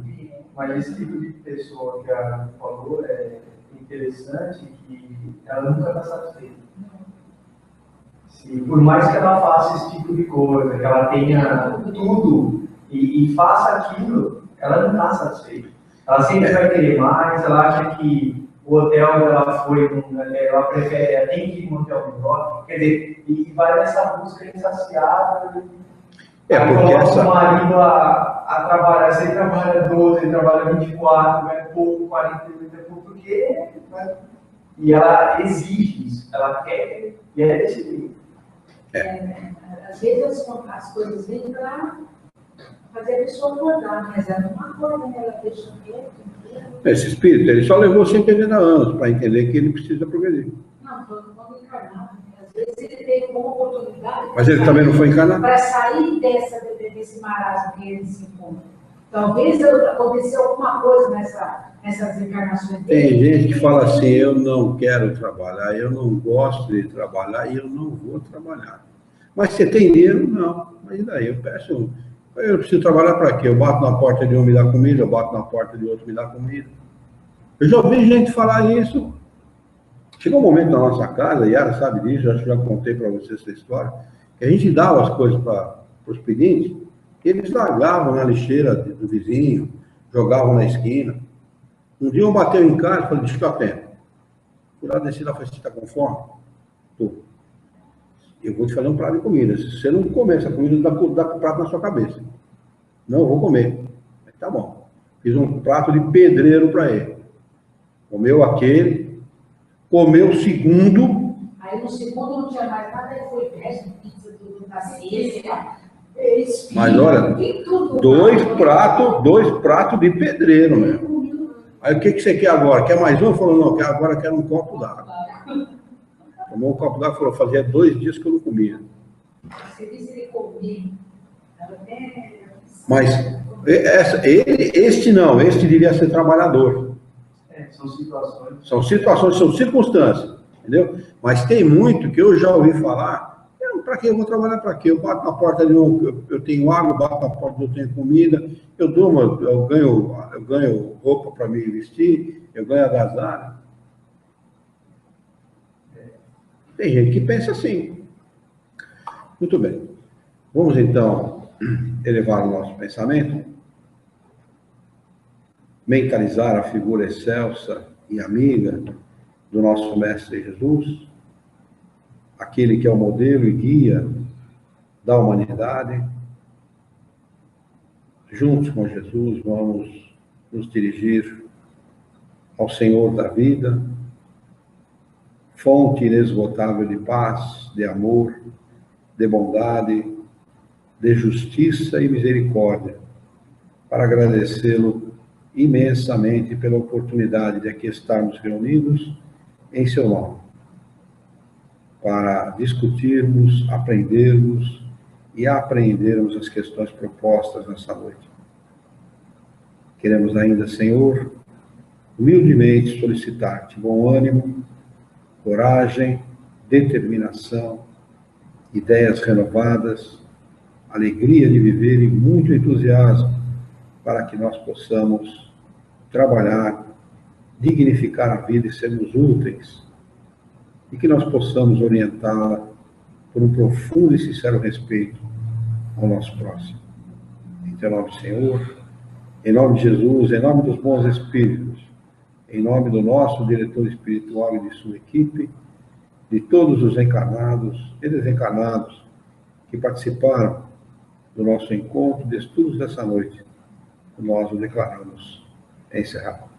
Mas esse tipo de pessoa que a falou é interessante, que ela nunca está satisfeita. Por mais que ela faça esse tipo de coisa, que ela tenha tudo e faça aquilo, ela não está satisfeita. Ela sempre vai querer mais, ela acha que o hotel que ela foi, ela prefere, ela tem que ir no hotel melhor, quer dizer, e vai nessa busca insaciável. Porque essa... o marido a trabalhar, você trabalha 12, ele trabalha 24, é pouco, 48, é pouco, porque... Né? E ela exige isso, ela quer e é desse jeito. Às vezes as coisas vêm para fazer a pessoa acordar, mas ela não acorda, né? Ela deixa quieto. Esse espírito, ele só levou 180 anos para entender que ele precisa progredir. Não, quando encarnar. Às vezes ele teve como oportunidade. Mas ele também não foi encarnado? Para sair desse marasmo que ele se encontra. Talvez aconteceu alguma coisa nessas encarnações dele. Tem gente que fala assim, eu não quero trabalhar, eu não gosto de trabalhar e eu não vou trabalhar. Mas você tem dinheiro? Não. Mas daí eu preciso trabalhar para quê? Eu bato na porta de um me dá comida, eu bato na porta de outro me dá comida. Eu já ouvi gente falar isso. Chegou um momento na nossa casa, a Yara sabe disso, acho que já contei para vocês essa história, que a gente dava as coisas para os pedintes, e eles largavam na lixeira do vizinho, jogavam na esquina. Um dia eu bateu em casa e falei, deixa que eu atendo. Fui lá, desci lá, falei, você está com fome? Tô. Eu vou te fazer um prato de comida. Se você não comer essa comida, dá o prato na sua cabeça. Não, eu vou comer. Tá bom. Fiz um prato de pedreiro para ele. Comeu aquele, comeu o segundo. Aí no segundo não tinha mais nada, aí foi resto, pizza, tudo da cesta. Mas olha, dois pratos de pedreiro mesmo. Aí o que você quer agora? Quer mais um? Falou, não, agora quero um copo d'água. Tomou um copo d'água e falou, fazia 2 dias que eu não comia. Você disse ele comia. Mas este devia ser trabalhador. São situações. São situações, são circunstâncias, entendeu? Mas tem muito que eu já ouvi falar, para que eu vou trabalhar para quê? Eu bato na porta de um, eu tenho água, bato na porta de eu tenho comida, eu ganho roupa para me vestir, eu ganho agasalho. Tem gente que pensa assim. Muito bem. Vamos então elevar o nosso pensamento. mentalizar a figura excelsa e amiga do nosso Mestre Jesus, aquele que é o modelo e guia da humanidade. Juntos com Jesus, vamos nos dirigir ao Senhor da vida, fonte inesgotável de paz, de amor, de bondade, de justiça e misericórdia, para agradecê-lo imensamente pela oportunidade de aqui estarmos reunidos em seu nome, para discutirmos, aprendermos e apreendermos as questões propostas nessa noite. Queremos ainda, Senhor, humildemente solicitar-te bom ânimo, coragem, determinação, ideias renovadas, alegria de viver e muito entusiasmo para que nós possamos trabalhar, dignificar a vida e sermos úteis, e que nós possamos orientá-la por um profundo e sincero respeito ao nosso próximo. Em teu nome, Senhor, em nome de Jesus, em nome dos bons espíritos, em nome do nosso diretor espiritual e de sua equipe, de todos os encarnados e desencarnados que participaram do nosso encontro de estudos dessa noite, nós o declaramos encerrado.